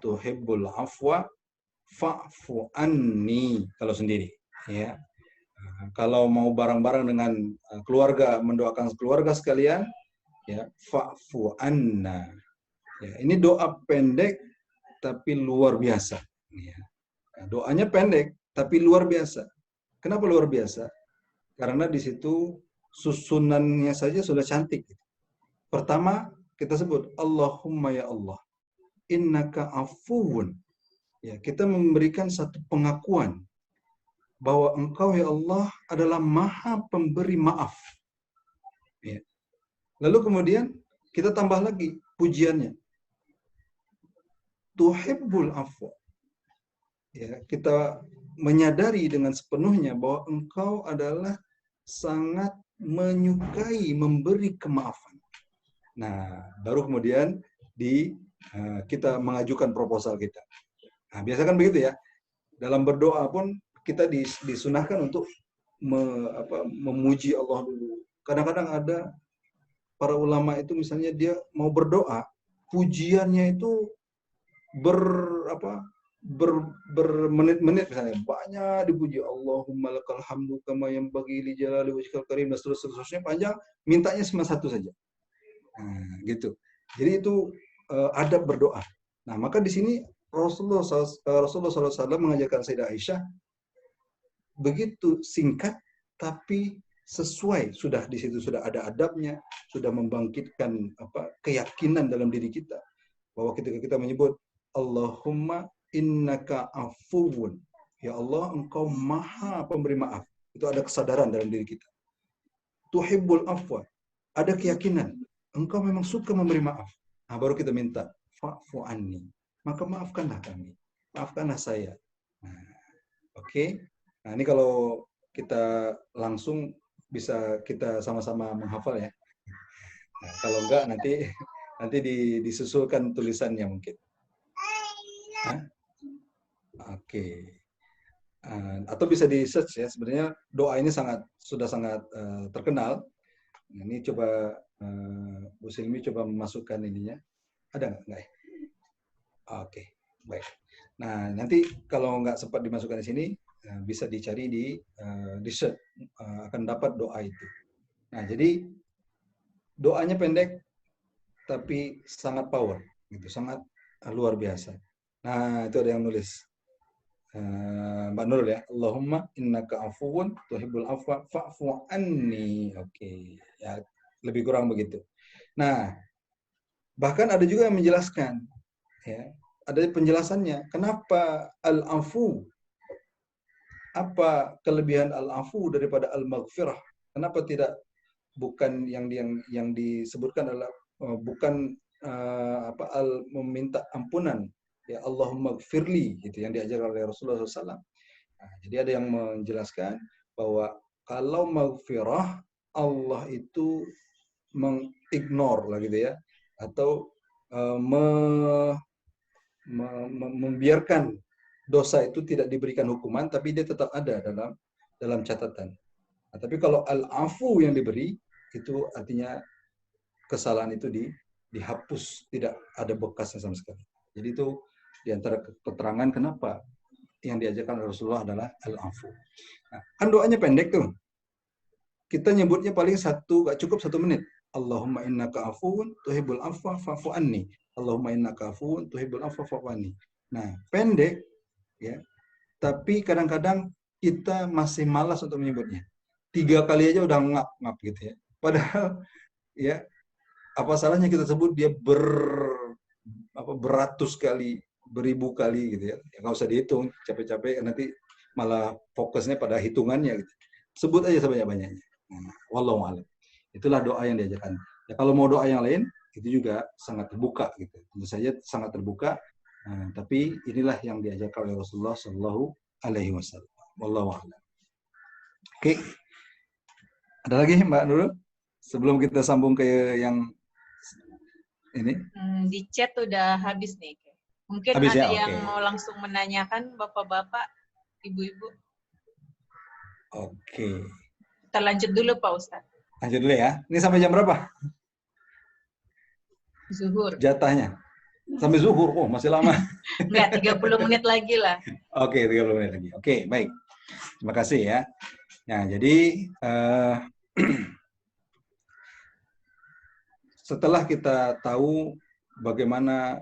tuhibbul afwa fa'fu anni, kalau sendiri ya. Kalau mau bareng-bareng dengan keluarga, mendoakan keluarga sekalian, ya, fa'fu anna. Ya, ini doa pendek tapi luar biasa. Ya. Doanya pendek tapi luar biasa. Kenapa luar biasa? Karena di situ susunannya saja sudah cantik. Pertama, kita sebut Allahumma ya Allah, innaka afuwun. Ya, kita memberikan satu pengakuan bahwa Engkau ya Allah adalah Maha Pemberi maaf. Ya. Lalu kemudian kita tambah lagi pujiannya. Tuhibbul afwa. Ya, kita menyadari dengan sepenuhnya bahwa Engkau adalah sangat menyukai memberi kemaafan. Nah, baru kemudian kita mengajukan proposal kita. Nah, biasa kan begitu ya. Dalam berdoa pun kita disunahkan untuk memuji Allah dulu. Kadang-kadang ada para ulama itu misalnya dia mau berdoa, pujiannya itu bermenit-menit misalnya, banyak dipuji. Allahumma lakal hamdu kama yanbaghi li jalali wajhikal karim, dan seterusnya panjang, mintanya cuma satu saja. Nah, gitu. Jadi itu adab berdoa. Nah, maka di sini Rasulullah SAW mengajarkan Sayyidah Aisyah begitu singkat tapi sesuai, sudah di situ sudah ada adabnya, sudah membangkitkan keyakinan dalam diri kita bahwa ketika kita menyebut Allahumma innaka afuwun, ya Allah Engkau Maha Pemberi maaf, itu ada kesadaran dalam diri kita. Tuhibbul afwa, ada keyakinan Engkau memang suka memberi maaf. Nah, baru kita minta fa'fu anni, maka maafkanlah kami, maafkanlah saya. Nah, oke. Nah, ini kalau kita langsung bisa kita sama-sama menghafal ya. Nah, kalau enggak nanti disusulkan tulisannya mungkin. Oke. Atau bisa di search ya. Sebenarnya doa ini sudah sangat terkenal. Ini coba Bu Silmi coba memasukkan ininya. Ada nggak? Nggak ya? Oke, baik. Nah, nanti kalau nggak sempat dimasukkan di sini, bisa dicari di search, akan dapat doa itu. Nah, jadi doanya pendek, tapi sangat power, gitu, sangat luar biasa. Nah, itu ada yang nulis. Mbak Nurul ya, Allahumma innaka afuwun tuhibbul afwa fa'fu anni. Oke, ya lebih kurang begitu. Nah, bahkan ada juga yang menjelaskan, ya, ada penjelasannya. Kenapa al-afu? Apa kelebihan al-afu daripada al-maghfirah? Kenapa tidak bukan yang disebutkan adalah bukan meminta ampunan? Ya Allahumma gfirli, gitu yang diajarkan oleh Rasulullah SAW. Nah, jadi ada yang menjelaskan bahwa kalau maghfirah, Allah itu mengignore lah gitu ya, atau membiarkan dosa itu tidak diberikan hukuman, tapi dia tetap ada dalam catatan. Nah, tapi kalau al-afu yang diberi, itu artinya kesalahan itu dihapus, tidak ada bekasnya sama sekali. Jadi itu di antara keterangan kenapa yang diajarkan Rasulullah adalah al-afu. Nah, kan doanya pendek tuh. Kita nyebutnya paling gak cukup 1 menit. Allahumma innaka afuwun tuhibbul afwa fa'fu anni. Allahumma innaka afuwun tuhibbul afwa fa'fu anni. Nah, pendek ya. Tapi kadang-kadang kita masih malas untuk menyebutnya. 3 kali aja udah ngap-ngap gitu ya. Padahal ya apa salahnya kita sebut dia beratus kali, beribu kali gitu ya. Nggak usah dihitung, capek-capek nanti malah fokusnya pada hitungannya gitu. Sebut aja sebanyak-banyaknya. Nah, wallahu a'lam. Itulah doa yang diajarkan. Ya, kalau mau doa yang lain itu juga sangat terbuka gitu. Tentu saja sangat terbuka. Tapi inilah yang diajarkan oleh Rasulullah Shallallahu Alaihi Wasallam. Wallahu a'lam. Oke. Ada lagi Mbak Nurul? Sebelum kita sambung ke yang ini. Di chat udah habis nih. Mungkin habis ada ya? yang mau langsung menanyakan Bapak-bapak, Ibu-ibu. Oke. Kita lanjut dulu Pak Ustadz. Lanjut dulu ya. Ini sampai jam berapa? Zuhur. Jatahnya. Sampai zuhur. Oh, masih lama. Enggak, 30 menit lagi lah. Oke, 30 menit lagi. Oke, baik. Terima kasih ya. Nah, jadi setelah kita tahu bagaimana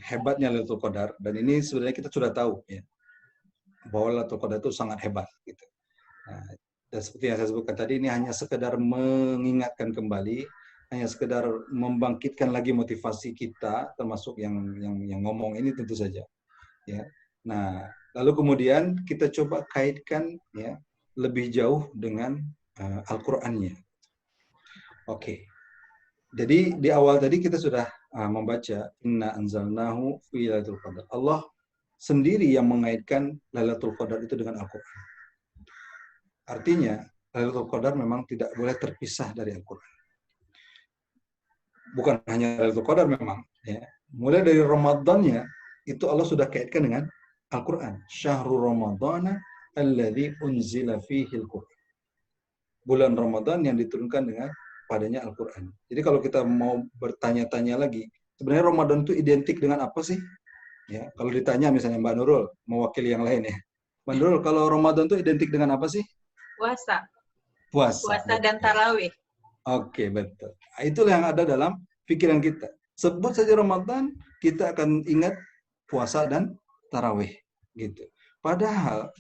hebatnya Lailatul Qadar, dan ini sebenarnya kita sudah tahu ya, bahwa Lailatul Qadar itu sangat hebat gitu. Nah, dan seperti yang saya sebutkan tadi, ini hanya sekedar mengingatkan kembali hanya sekedar membangkitkan lagi motivasi kita, termasuk yang ngomong ini tentu saja. Ya. Nah, lalu kemudian kita coba kaitkan ya lebih jauh dengan Al-Qur'annya. Oke. Jadi di awal tadi kita sudah membaca inna anzalnahu fi lailatul qadar. Allah sendiri yang mengaitkan Lailatul Qadar itu dengan Al-Qur'an. Artinya, Lailatul Qadar memang tidak boleh terpisah dari Al-Qur'an. Bukan hanya Lailatul Qadar memang, ya. Mulai dari Ramadannya itu Allah sudah kaitkan dengan Al-Qur'an. Syahrul Ramadana alladzi unzila fihi al-Qur'an. Bulan Ramadan yang diturunkan dengan padanya Al-Qur'an. Jadi kalau kita mau bertanya-tanya lagi, sebenarnya Ramadan itu identik dengan apa sih? Ya, kalau ditanya misalnya Mbak Nurul, mewakili yang lain ya. Mbak Nurul, kalau Ramadan itu identik dengan apa sih? Puasa. Puasa. Puasa dan tarawih. Oke, betul. Nah, itulah yang ada dalam pikiran kita. Sebut saja Ramadan, kita akan ingat puasa dan tarawih, gitu. Padahal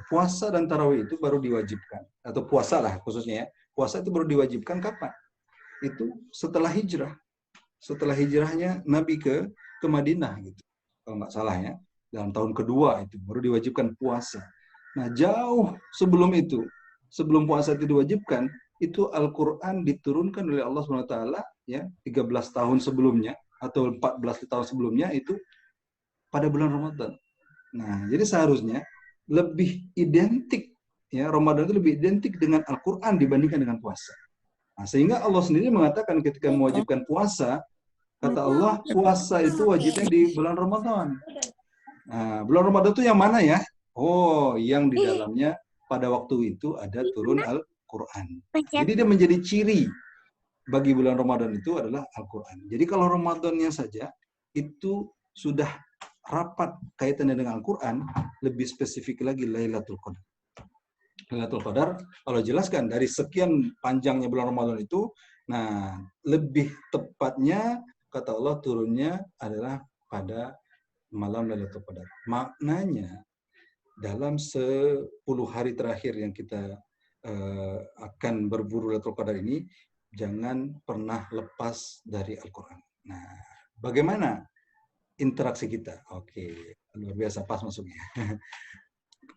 puasa dan tarawih itu baru diwajibkan, atau puasa lah khususnya ya. Puasa itu baru diwajibkan kapan? Itu setelah hijrah. Setelah hijrahnya Nabi ke Madinah, gitu. Kalau nggak salah ya, dalam tahun kedua itu baru diwajibkan puasa. Nah, jauh sebelum itu, sebelum puasa itu diwajibkan, itu Al-Qur'an diturunkan oleh Allah SWT ya 13 tahun sebelumnya atau 14 tahun sebelumnya itu pada bulan Ramadan. Nah, jadi seharusnya lebih identik ya, Ramadan itu lebih identik dengan Al-Qur'an dibandingkan dengan puasa. Nah, sehingga Allah sendiri mengatakan ketika mewajibkan puasa, kata Allah, puasa itu wajibnya di bulan Ramadan. Nah, bulan Ramadan itu yang mana ya? Oh, yang di dalamnya pada waktu itu ada turun Al-Qur'an. Jadi dia menjadi ciri bagi bulan Ramadan itu adalah Al-Qur'an. Jadi kalau Ramadannya saja itu sudah rapat kaitannya dengan Al-Qur'an, lebih spesifik lagi Lailatul Qadar. Lailatul Qadar, kalau jelaskan dari sekian panjangnya bulan Ramadan itu, nah lebih tepatnya kata Allah turunnya adalah pada malam Lailatul Qadar. Maknanya dalam 10 hari terakhir yang kita akan berburu Lailatul Qadar ini, jangan pernah lepas dari Al-Qur'an. Nah, bagaimana interaksi kita? Oke, luar biasa pas masuknya.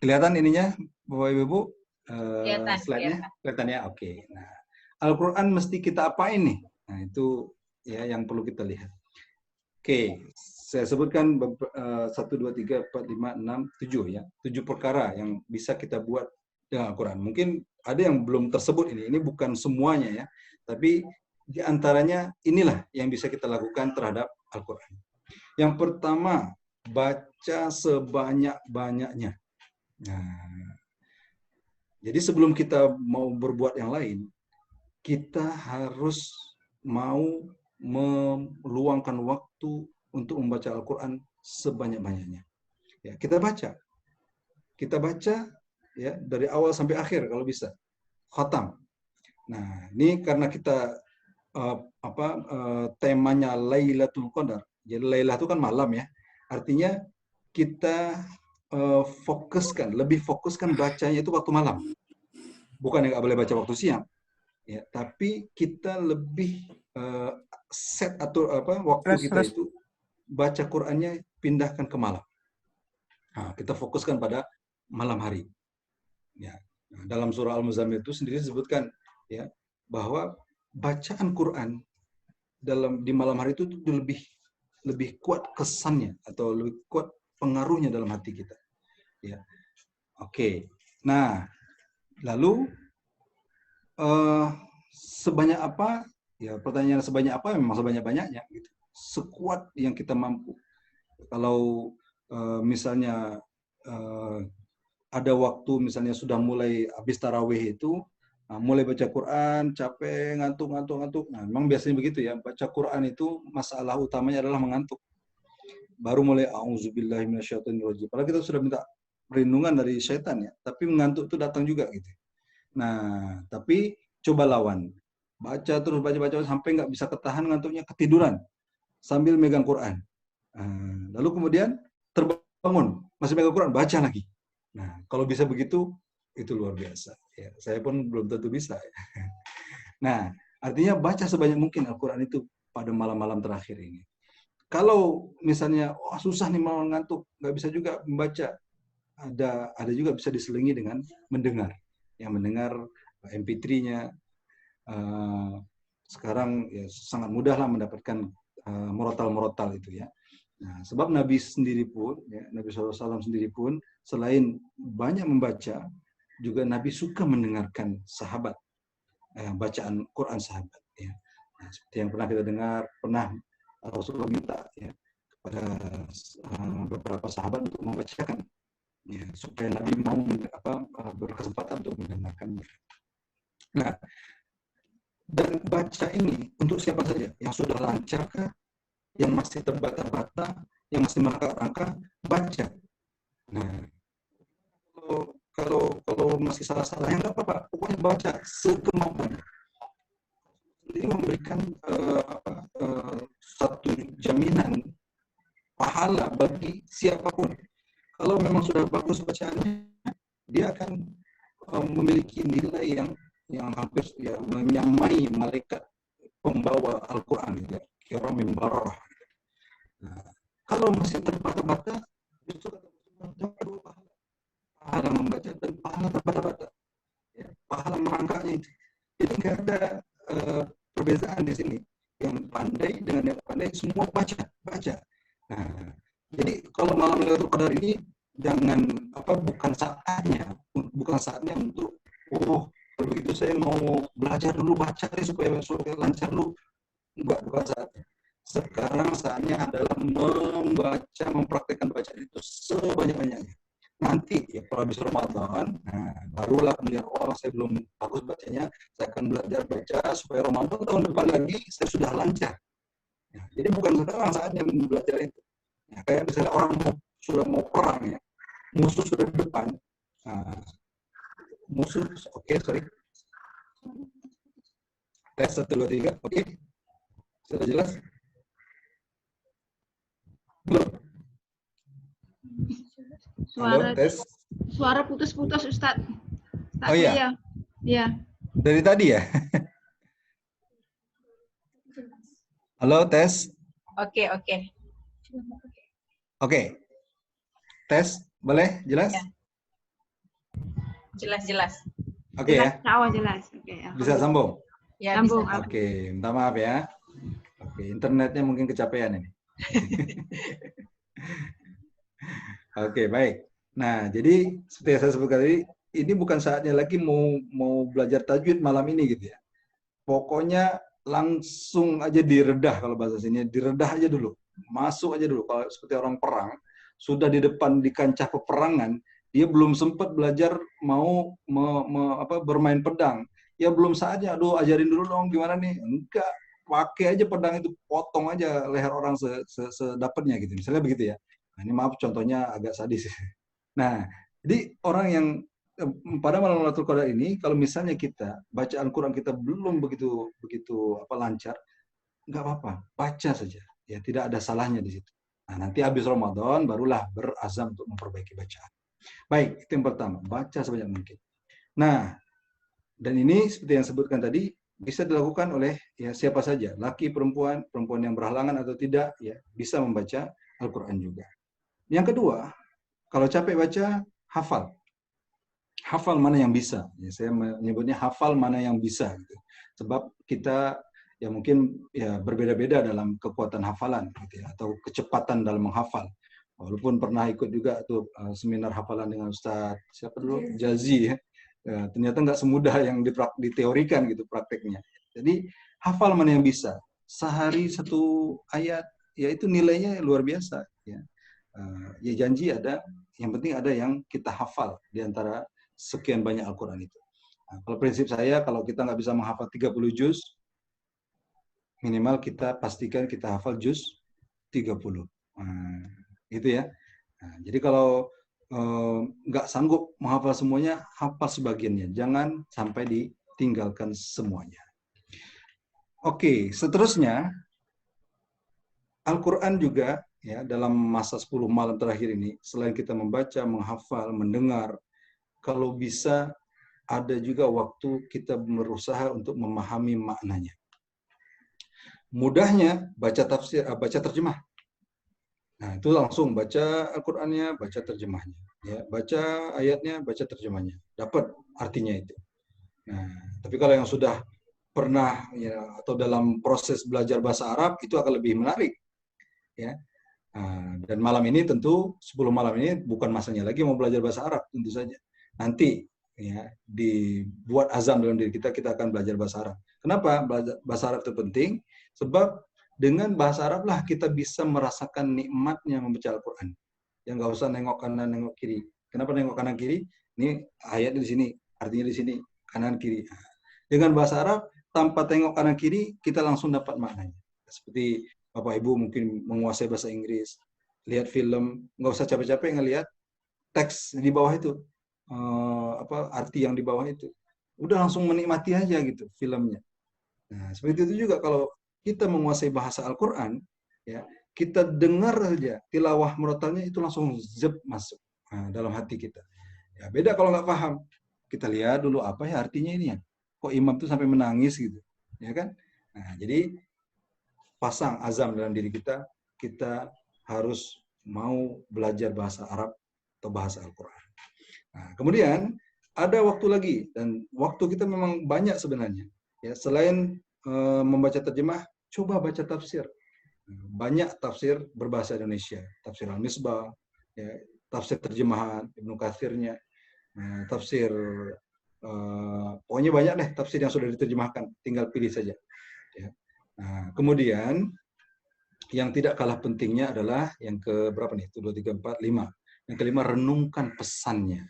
Kelihatan ininya, Bapak Ibu? Slide-nya? Kelihatan ya? Oke. Nah, Al-Quran mesti kita apain nih? Nah, itu ya yang perlu kita lihat. Oke, saya sebutkan 1, 2, 3, 4, 5, 6, 7 ya. 7 perkara yang bisa kita buat dengan Al-Quran. Mungkin ada yang belum tersebut ini. Ini bukan semuanya ya. Tapi di antaranya inilah yang bisa kita lakukan terhadap Al-Quran. Yang pertama, baca sebanyak-banyaknya. Nah, jadi sebelum kita mau berbuat yang lain, kita harus mau meluangkan waktu untuk membaca Al-Quran sebanyak-banyaknya. Ya, kita baca ya dari awal sampai akhir kalau bisa, khatam. Nah, ini karena kita temanya Lailatul Qadar. Jadi Lailah itu kan malam ya. Artinya kita lebih fokuskan bacanya itu waktu malam. Bukan yang nggak boleh baca waktu siang. Ya, tapi kita lebih set atau waktu kita itu baca Qur'annya pindahkan ke malam. Nah, kita fokuskan pada malam hari. Ya. Nah, dalam surah Al-Muzammil itu sendiri disebutkan ya bahwa bacaan Quran di malam hari itu lebih kuat kesannya atau lebih kuat pengaruhnya dalam hati kita. Ya. Oke. Nah, lalu sebanyak apa? Ya, pertanyaan sebanyak apa? Memang sebanyak-banyaknya gitu. Sekuat yang kita mampu. Kalau misalnya ada waktu misalnya sudah mulai habis tarawih itu, mulai baca Quran, capek, ngantuk. Nah, memang biasanya begitu ya. Baca Quran itu masalah utamanya adalah mengantuk. Baru mulai auzubillahi minasyaitonirrajim. Padahal kita sudah minta perlindungan dari syaitan ya, tapi mengantuk itu datang juga gitu. Nah, tapi coba lawan. Baca terus, baca sampai nggak bisa ketahan ngantuknya, ketiduran sambil megang Quran. Lalu kemudian terbangun, masih megang Quran, baca lagi. Nah, kalau bisa begitu, itu luar biasa. Ya, saya pun belum tentu bisa. Nah, Artinya baca sebanyak mungkin Al-Quran itu pada malam-malam terakhir ini. Kalau misalnya susah nih mau ngantuk, nggak bisa juga membaca, ada juga bisa diselingi dengan mendengar. Yang mendengar MP3-nya, sekarang ya sangat mudah lah mendapatkan murotal-murotal itu ya. Nah, sebab Nabi sendiri pun, ya, Nabi SAW sendiri pun, selain banyak membaca, juga Nabi suka mendengarkan sahabat, bacaan Quran sahabat. Ya. Nah, seperti yang pernah kita dengar, pernah Rasulullah minta ya, kepada beberapa sahabat untuk membacakan, ya, supaya Nabi mau berkesempatan untuk mendengarkan. Nah, dan baca ini untuk siapa saja yang sudah lancar kah, yang masih terbata-bata, yang masih merangkak-rangkak, baca. Nah, kalau masih salah-salah, ya nggak apa-apa, pokoknya baca sekemampuan. Ini memberikan satu jaminan pahala bagi siapapun. Kalau memang sudah bagus bacaannya, dia akan memiliki nilai yang hampir ya menyamai malaikat pembawa Al-Quran, ya, kiramin bararah. Nah, kalau masih terbata-bata, justru dapat dua pahala membaca dan pahala terbata-bata, ya, pahala merangkaknya itu. Jadi nggak ada perbedaan di sini. Yang pandai dengan yang pandai semua baca. Nah, jadi kalau malam Lailatul Qadar ini jangan bukan saatnya untuk kalau begitu saya mau belajar dulu baca supaya lancar dulu. Bukan saatnya. Sekarang saatnya adalah membaca, mempraktekkan bacaan itu sebanyak-banyaknya. Nanti ya kalau habis Ramadan, nah, barulah kemudian saya belum bagus bacanya, saya akan belajar baca supaya Ramadan tahun depan lagi saya sudah lancar. Ya, jadi bukan sekarang saatnya belajar itu. Ya, kayak misalnya orang sudah mau perang ya, musuh sudah di depan. Nah, musuh, sorry. Tes 1, 2, 3, oke. Sudah jelas? Belum? Halo, tes. Suara putus-putus, Ustadz. Oh iya? Iya. Dari tadi ya? Halo, tes. Oke. Oke. Tes, boleh? Jelas? Ya. Jelas. Oke ya? Jelas. Oke. Bisa sambung? Ya, Sambung. bisa. Oke, minta maaf ya. Oke, internetnya mungkin kecapean ini. Oke, baik. Nah, jadi seperti yang saya sebutkan tadi, ini bukan saatnya lagi mau belajar tajwid malam ini gitu ya. Pokoknya langsung aja diredah, kalau bahasa sini, diredah aja dulu. Masuk aja dulu. Kalau seperti orang perang, sudah di depan di kancah peperangan, dia belum sempat belajar mau bermain pedang. Ya belum saatnya, aduh ajarin dulu dong gimana nih. Enggak, pakai aja pedang itu, potong aja leher orang sedapatnya gitu. Misalnya begitu ya. Nah, ini maaf contohnya agak sadis. Nah, jadi orang yang pada malam Lailatul Qadar ini, kalau misalnya kita bacaan Quran kita belum begitu lancar, nggak apa-apa, baca saja. Ya tidak ada salahnya di situ. Nah, nanti habis Ramadan barulah berazam untuk memperbaiki bacaan. Baik, itu yang pertama, baca sebanyak mungkin. Nah, dan ini seperti yang sebutkan tadi bisa dilakukan oleh ya siapa saja, laki, perempuan yang berhalangan atau tidak, ya bisa membaca Al-Quran juga. Yang kedua, kalau capek baca, hafal. Hafal mana yang bisa. Ya, saya menyebutnya hafal mana yang bisa. Gitu. Sebab kita ya mungkin ya berbeda-beda dalam kekuatan hafalan, gitu ya, atau kecepatan dalam menghafal. Walaupun pernah ikut juga tuh seminar hafalan dengan Ustaz siapa dulu, Jazi ya. Ternyata nggak semudah yang diteorikan gitu prakteknya. Jadi hafal mana yang bisa. Sehari 1 ayat, ya itu nilainya luar biasa. Ya. Ya janji ada, yang penting ada yang kita hafal di antara sekian banyak Al-Quran itu. Nah, kalau prinsip saya, kalau kita nggak bisa menghafal 30 juz, minimal kita pastikan kita hafal juz 30. Nah, gitu ya. Nah, jadi kalau nggak sanggup menghafal semuanya, hafal sebagiannya. Jangan sampai ditinggalkan semuanya. Oke, seterusnya, Al-Quran juga ya dalam masa 10 malam terakhir ini, selain kita membaca, menghafal, mendengar, kalau bisa ada juga waktu kita berusaha untuk memahami maknanya. Mudahnya baca tafsir, baca terjemah. Nah, itu langsung baca Al-Qur'annya, baca terjemahnya. Ya, baca ayatnya, baca terjemahnya. Dapat artinya itu. Nah, tapi kalau yang sudah pernah ya atau dalam proses belajar bahasa Arab itu akan lebih menarik. Ya. Nah, dan malam ini tentu 10 malam ini bukan masanya lagi mau belajar bahasa Arab, tentu saja. Nanti ya dibuat azam dalam diri kita, kita akan belajar bahasa Arab. Kenapa belajar bahasa Arab itu penting? Sebab dengan bahasa Arab lah kita bisa merasakan nikmatnya membaca Al-Quran. Yang nggak usah nengok kanan, nengok kiri. Kenapa nengok kanan kiri? Ini ayatnya di sini, artinya di sini, kanan kiri. Dengan bahasa Arab, tanpa tengok kanan kiri, kita langsung dapat maknanya. Seperti Bapak Ibu mungkin menguasai bahasa Inggris, lihat film, nggak usah capek-capek ngelihat teks di bawah itu, arti yang di bawah itu, udah langsung menikmati aja gitu filmnya. Nah, seperti itu juga kalau kita menguasai bahasa Al-Quran, ya kita dengar aja tilawah murattalnya itu langsung zep masuk dalam hati kita. Ya, beda kalau nggak paham, kita lihat dulu apa ya artinya ini ya. Kok imam tuh sampai menangis gitu, ya kan? Nah, jadi pasang azam dalam diri kita, kita harus mau belajar bahasa Arab atau bahasa Al-Quran. Nah, kemudian ada waktu lagi, dan waktu kita memang banyak sebenarnya. Ya, selain membaca terjemah, coba baca tafsir. Banyak tafsir berbahasa Indonesia, tafsir Al-Misbah, ya, tafsir terjemahan Ibnu Katsirnya, tafsir pokoknya banyak deh tafsir yang sudah diterjemahkan, tinggal pilih saja. Ya. Nah, kemudian yang tidak kalah pentingnya adalah yang ke berapa nih? 1, 2, 3, 4, 5. Yang kelima, renungkan pesannya.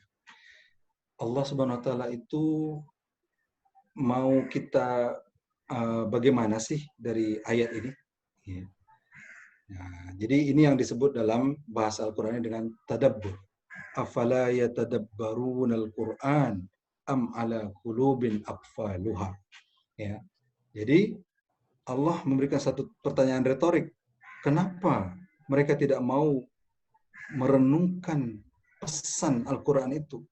Allah Subhanahu wa taala itu mau kita bagaimana sih dari ayat ini? Ya. Nah, jadi ini yang disebut dalam bahasa Al-Qur'an dengan tadabbur. Afala yatadabbarunal Qur'an am ala qulubin aqfaluha. Ya. Jadi Allah memberikan satu pertanyaan retorik. Kenapa mereka tidak mau merenungkan pesan Al-Quran itu?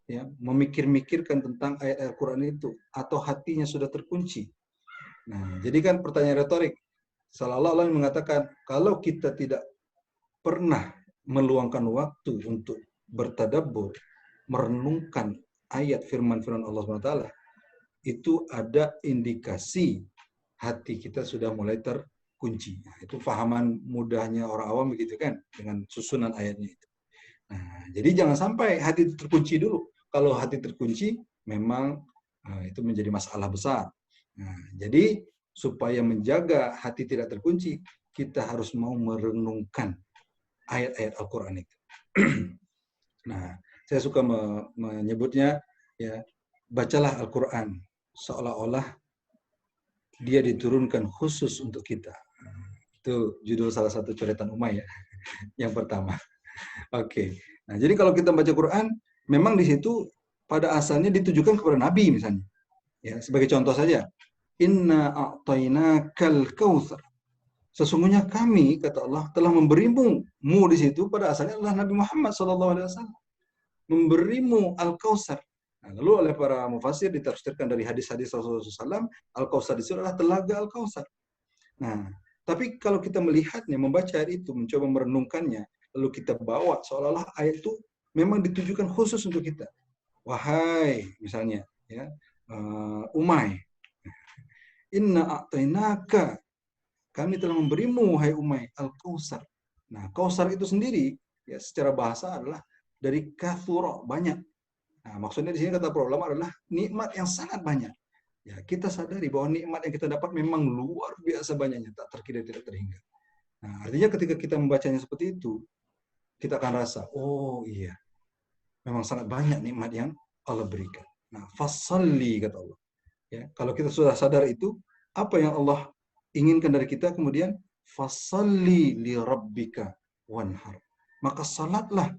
Ya, memikir-mikirkan tentang ayat Al-Quran itu, atau hatinya sudah terkunci? Nah, jadi kan pertanyaan retorik. Seolah-olah Allah mengatakan, kalau kita tidak pernah meluangkan waktu untuk bertadabbur, merenungkan ayat firman-firman Allah SWT, itu ada indikasi hati kita sudah mulai terkunci. Nah, itu pahaman mudahnya orang awam begitu kan, dengan susunan ayatnya itu. Nah, jadi jangan sampai hati itu terkunci dulu. Kalau hati terkunci, memang itu menjadi masalah besar. Nah, jadi supaya menjaga hati tidak terkunci, kita harus mau merenungkan ayat-ayat Al-Quran itu. Nah, saya suka menyebutnya, ya, bacalah Al-Quran seolah-olah dia diturunkan khusus untuk kita. Itu judul salah satu coretan Umay ya, yang pertama. Oke. Nah, jadi kalau kita baca Quran, memang di situ pada asalnya ditujukan kepada Nabi misalnya. Ya, sebagai contoh saja, Inna a'tainakal kautsar. Sesungguhnya kami, kata Allah, telah memberimu, mu di situ pada asalnya adalah Nabi Muhammad SAW. Memberimu Al-Kautsar. Nah, lalu oleh para mufassir ditafsirkan dari hadis-hadis Rasulullah SAW, Al-Kautsar itu adalah telaga Al-Kautsar. Nah, tapi kalau kita melihatnya, membaca ayat itu, mencoba merenungkannya, lalu kita bawa seolah-olah ayat itu memang ditujukan khusus untuk kita. Wahai, misalnya, ya, Umay, Inna a'tainaka, kami telah memberimu, hai Umay, Al-Kautsar. Nah, Kautsar itu sendiri, ya, secara bahasa adalah dari kathura, banyak. Nah, maksudnya di sini kata para ulama adalah nikmat yang sangat banyak. Ya, kita sadari bahwa nikmat yang kita dapat memang luar biasa banyaknya, tak terkira tidak terhingga. Nah, artinya ketika kita membacanya seperti itu, kita akan rasa, oh iya, memang sangat banyak nikmat yang Allah berikan. Nah, fasalli, kata Allah. Ya, kalau kita sudah sadar itu, apa yang Allah inginkan dari kita, kemudian fasalli li rabbika wanhar. Maka salatlah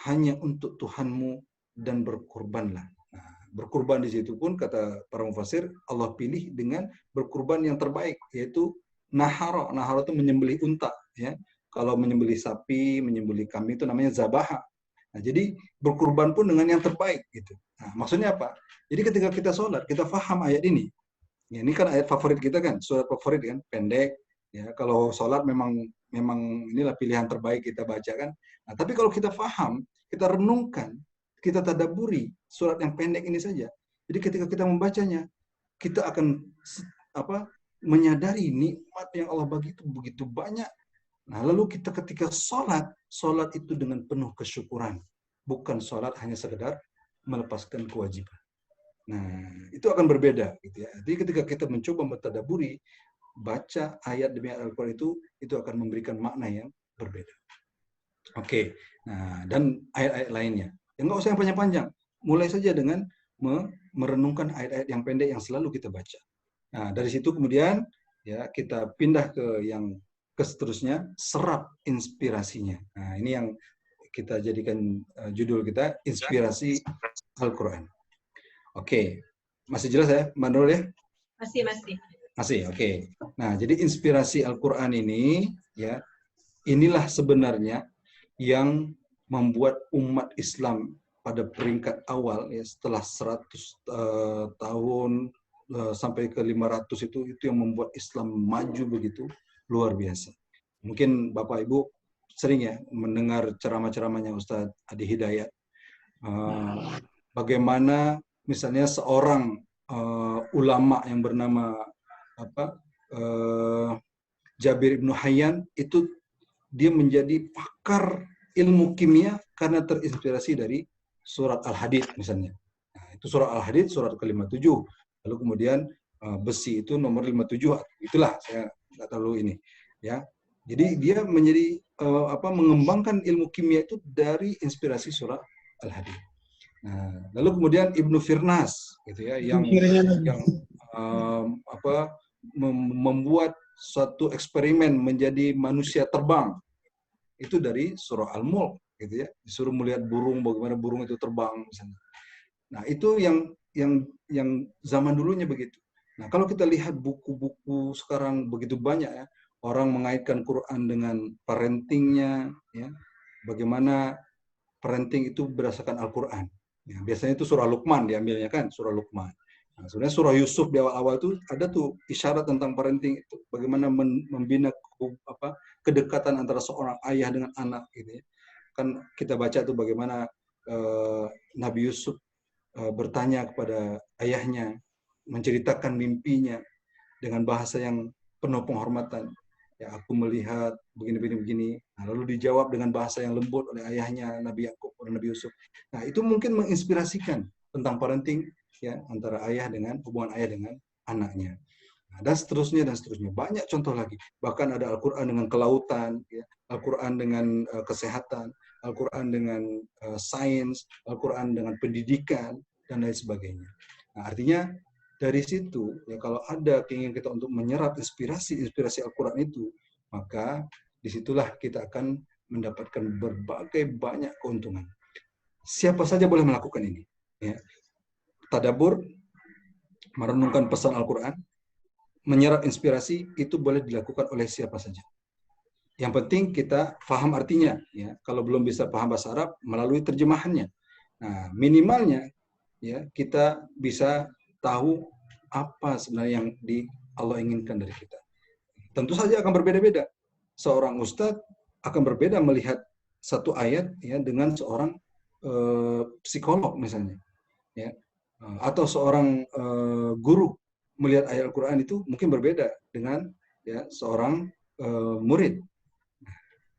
hanya untuk Tuhanmu dan berkurbanlah. Nah, berkurban di situ pun kata para mufassir, Allah pilih dengan berkurban yang terbaik, yaitu nahara. Nahara itu menyembelih unta. Ya. Kalau menyembelih sapi, menyembelih kambing itu namanya zabaha. Nah, jadi berkurban pun dengan yang terbaik gitu. Nah, maksudnya apa? Jadi ketika kita sholat, kita paham ayat ini. Ya, ini kan ayat favorit kita kan, surat favorit kan, pendek. Ya, kalau sholat memang inilah pilihan terbaik kita baca kan. Nah, tapi kalau kita paham, kita renungkan, kita tadaburi surat yang pendek ini saja. Jadi ketika kita membacanya, kita akan menyadari nikmat yang Allah bagi itu begitu banyak. Nah, lalu kita ketika sholat itu dengan penuh kesyukuran. Bukan sholat hanya sekedar melepaskan kewajiban. Nah, itu akan berbeda gitu ya. Jadi ketika kita mencoba mentadaburi, baca ayat demi ayat Al-Quran itu akan memberikan makna yang berbeda. Oke, nah dan ayat-ayat lainnya. Ya nggak usah yang panjang-panjang. Mulai saja dengan merenungkan ayat-ayat yang pendek yang selalu kita baca. Nah, dari situ kemudian ya kita pindah ke yang seterusnya, serap inspirasinya. Nah, ini yang kita jadikan judul kita, inspirasi Al-Quran. Oke, masih jelas ya, Mbak Nurul ya? Masih, oke. Nah, jadi inspirasi Al-Quran ini, ya, inilah sebenarnya yang membuat umat Islam pada peringkat awal, ya, setelah 100 tahun sampai ke 500 itu yang membuat Islam maju begitu luar biasa. Mungkin Bapak Ibu sering ya mendengar ceramah-ceramahnya Ustadz Adi Hidayat. Bagaimana misalnya seorang ulama yang bernama Jabir Ibnu Hayyan itu dia menjadi pakar ilmu kimia karena terinspirasi dari surat Al-Hadid misalnya. Nah, itu surat Al-Hadid surat ke-57. Lalu kemudian besi itu nomor 57. Itulah saya nggak terlalu ini ya. Jadi dia menjadi mengembangkan ilmu kimia itu dari inspirasi surat Al-Hadid. Nah, lalu kemudian Ibnu Firnas gitu ya yang membuat suatu eksperimen menjadi manusia terbang itu dari surah Al-Mulk gitu ya, disuruh melihat burung, bagaimana burung itu terbang misalnya. Nah, itu yang zaman dulunya begitu. Nah, kalau kita lihat buku-buku sekarang begitu banyak ya, orang mengaitkan Quran dengan parentingnya ya, bagaimana parenting itu berdasarkan Al-Quran. Ya, biasanya itu surah Luqman diambilnya kan, surah Luqman. Nah, sebenarnya surah Yusuf di awal-awal itu ada tuh isyarat tentang parenting itu, bagaimana membina kedekatan antara seorang ayah dengan anak gitu ya. Kan kita baca tuh bagaimana Nabi Yusuf bertanya kepada ayahnya, menceritakan mimpinya dengan bahasa yang penuh penghormatan. Ya, aku melihat begini. Nah, lalu dijawab dengan bahasa yang lembut oleh ayahnya Nabi Yakub dan Nabi Yusuf. Nah, itu mungkin menginspirasikan tentang parenting ya antara hubungan ayah dengan anaknya. Nah, dan seterusnya. Banyak contoh lagi. Bahkan ada Al-Quran dengan kelautan, ya, Al-Quran dengan kesehatan, Al-Quran dengan sains, Al-Quran dengan pendidikan dan lain sebagainya. Nah, artinya dari situ, ya kalau ada keinginan kita untuk menyerap inspirasi Al-Quran itu, maka disitulah kita akan mendapatkan berbagai banyak keuntungan. Siapa saja boleh melakukan ini. Ya. Tadabur, merenungkan pesan Al-Quran, menyerap inspirasi, itu boleh dilakukan oleh siapa saja. Yang penting kita paham artinya. Ya. Kalau belum bisa paham bahasa Arab, melalui terjemahannya. Nah, minimalnya ya kita bisa tahu apa sebenarnya yang Allah inginkan dari kita. Tentu saja akan berbeda-beda. Seorang ustadz akan berbeda melihat satu ayat ya dengan seorang psikolog misalnya, ya, atau seorang guru melihat ayat Al-Quran itu mungkin berbeda dengan ya seorang murid.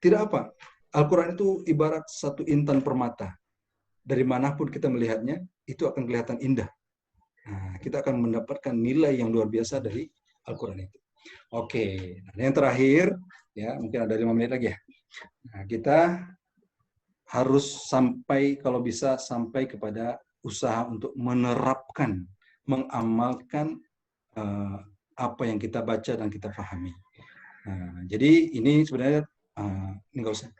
Tidak apa, Al-Quran itu ibarat satu intan permata. Dari manapun kita melihatnya, itu akan kelihatan indah. Nah, kita akan mendapatkan nilai yang luar biasa dari Al-Quran itu. Oke, nah, yang terakhir, ya mungkin ada 5 menit lagi ya. Nah, kita harus kalau bisa sampai kepada usaha untuk menerapkan, mengamalkan apa yang kita baca dan kita pahami. Nah, jadi ini sebenarnya, ini nggak usah.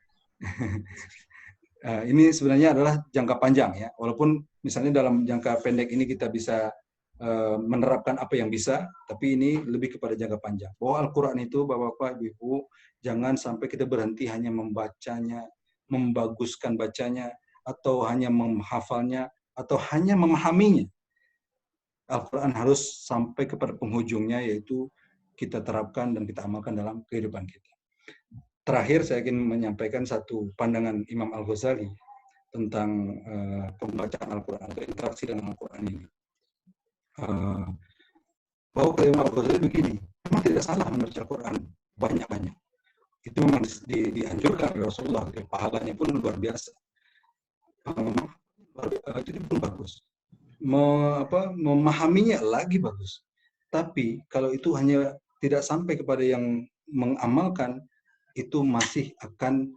Ini sebenarnya adalah jangka panjang ya, walaupun misalnya dalam jangka pendek ini kita bisa menerapkan apa yang bisa, tapi ini lebih kepada jangka panjang. Bahwa Al-Quran itu, Bapak-Bapak, Ibu, jangan sampai kita berhenti hanya membacanya, membaguskan bacanya, atau hanya menghafalnya, atau hanya memahaminya. Al-Quran harus sampai kepada penghujungnya, yaitu kita terapkan dan kita amalkan dalam kehidupan kita. Terakhir, saya ingin menyampaikan satu pandangan Imam Al-Ghazali tentang pembacaan Al-Quran atau interaksi dengan Al-Quran ini. Bahwa Imam Al-Ghazali begini, memang tidak salah membaca Al-Quran banyak-banyak. Itu memang dianjurkan oleh Rasulullah, pahalanya pun luar biasa. Itu pun bagus. Memahaminya lagi bagus. Tapi kalau itu hanya tidak sampai kepada yang mengamalkan, itu masih akan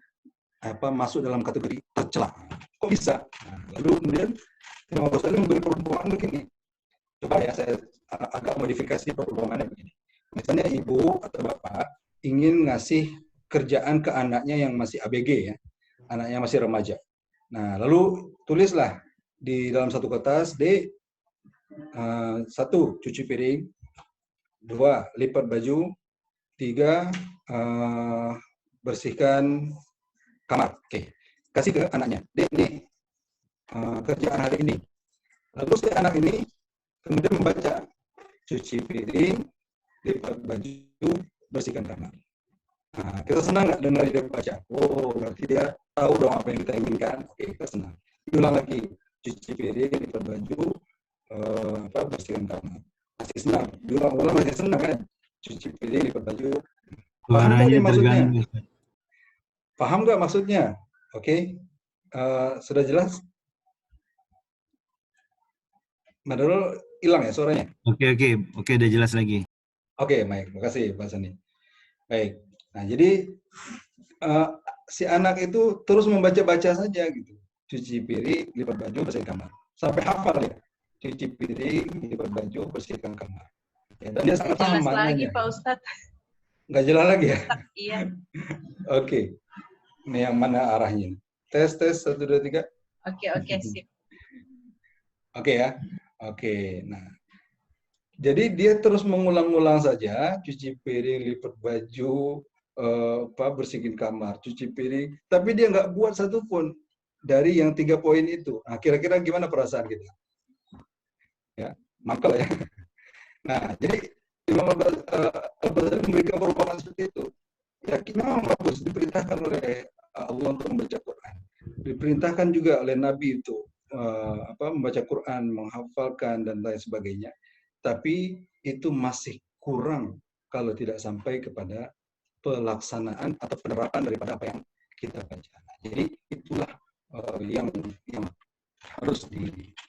masuk dalam kategori tercela. Kok bisa? Lalu kemudian Imam Ghazali memberi perumpamaan begini. Coba ya saya agak modifikasi perumpamaannya begini. Misalnya ibu atau bapak ingin ngasih kerjaan ke anaknya yang masih ABG ya, anaknya masih remaja. Nah, lalu tulislah di dalam satu kertas, D, 1, cuci piring, 2, lipat baju, 3, bersihkan kamar. Oke, kasih ke anaknya, D, ini kerjaan hari ini. Lalu si anak ini kemudian membaca, cuci piring, lipat baju, bersihkan kamar. Nah, kita senang nggak dengar dia baca? Oh, berarti dia tahu dong apa yang kita inginkan. Oke, kita senang. Diulang lagi, cuci piring, lipat baju, bersihkan kamar. Masih senang. Diulang-ulang masih senang kan? Cuci piring, lipat baju. Paham nggak dia maksudnya? Paham nggak maksudnya? Oke, sudah jelas? Madaro hilang ya suaranya? Oke, udah jelas lagi. Oke, baik. Terima kasih Pak Sani. Baik. Nah, jadi si anak itu terus membaca-baca saja gitu. Cuci piring, lipat baju, bersihkan kamar. Sampai hafal ya. Cuci piring, lipat baju, bersihkan kamar. Ya, dan dia sangat paham maknanya. Lagi Pak Ustadz. Nggak jelas lagi ya? Iya. Oke. Ini yang mana arahnya? Tes, 1, 2, 3. Oke, sip. Oke ya. Oke, nah. Jadi dia terus mengulang-ulang saja, cuci piring, lipat baju, bersihin kamar, cuci piring, tapi dia nggak buat satupun dari yang 3 poin itu. Nah, kira-kira gimana perasaan kita? Ya, mangkel ya. Nah, jadi Imam Al-Ghazali memberikan perumpamaan seperti itu. Ya, memang bagus, diperintahkan oleh Allah untuk membaca Quran. Diperintahkan juga oleh Nabi itu membaca Quran, menghafalkan dan lain sebagainya. Tapi itu masih kurang kalau tidak sampai kepada pelaksanaan atau penerapan daripada apa yang kita baca. Jadi itulah yang harus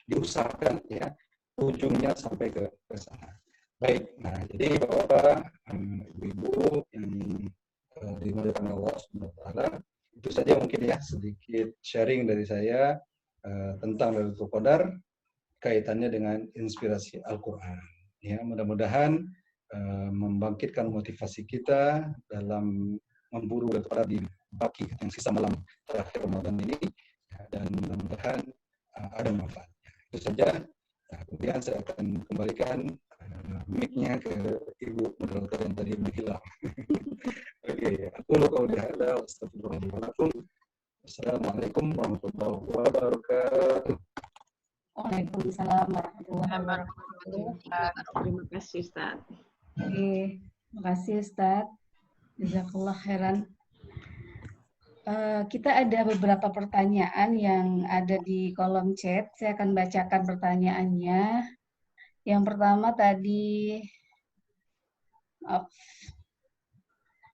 diusahakan ya, ujungnya sampai ke sana. Baik, nah jadi Bapak, Ibu-ibu yang dimuliakan Allah SWT, itu saja mungkin ya sedikit sharing dari saya tentang Lailatul Qadar kaitannya dengan inspirasi Al-Quran. Ya, mudah-mudahan membangkitkan motivasi kita dalam memburu Lailatul Qadar di pagi yang sisa malam terakhir Ramadan ini, ya, dan mudah-mudahan ada manfaatnya. Itu saja. Nah, kemudian saya akan kembalikan mic-nya ke Ibu moderator yang tadi hilang. Oke, aku lupa udah ada. Assalamualaikum warahmatullahi wabarakatuh. Waalaikumsalam warahmatullahi wabarakatuh. Terima kasih Ustaz. Oke, terima kasih Ustaz. Jazakallah khairan. Kita ada beberapa pertanyaan yang ada di kolom chat. Saya akan bacakan pertanyaannya. Yang pertama tadi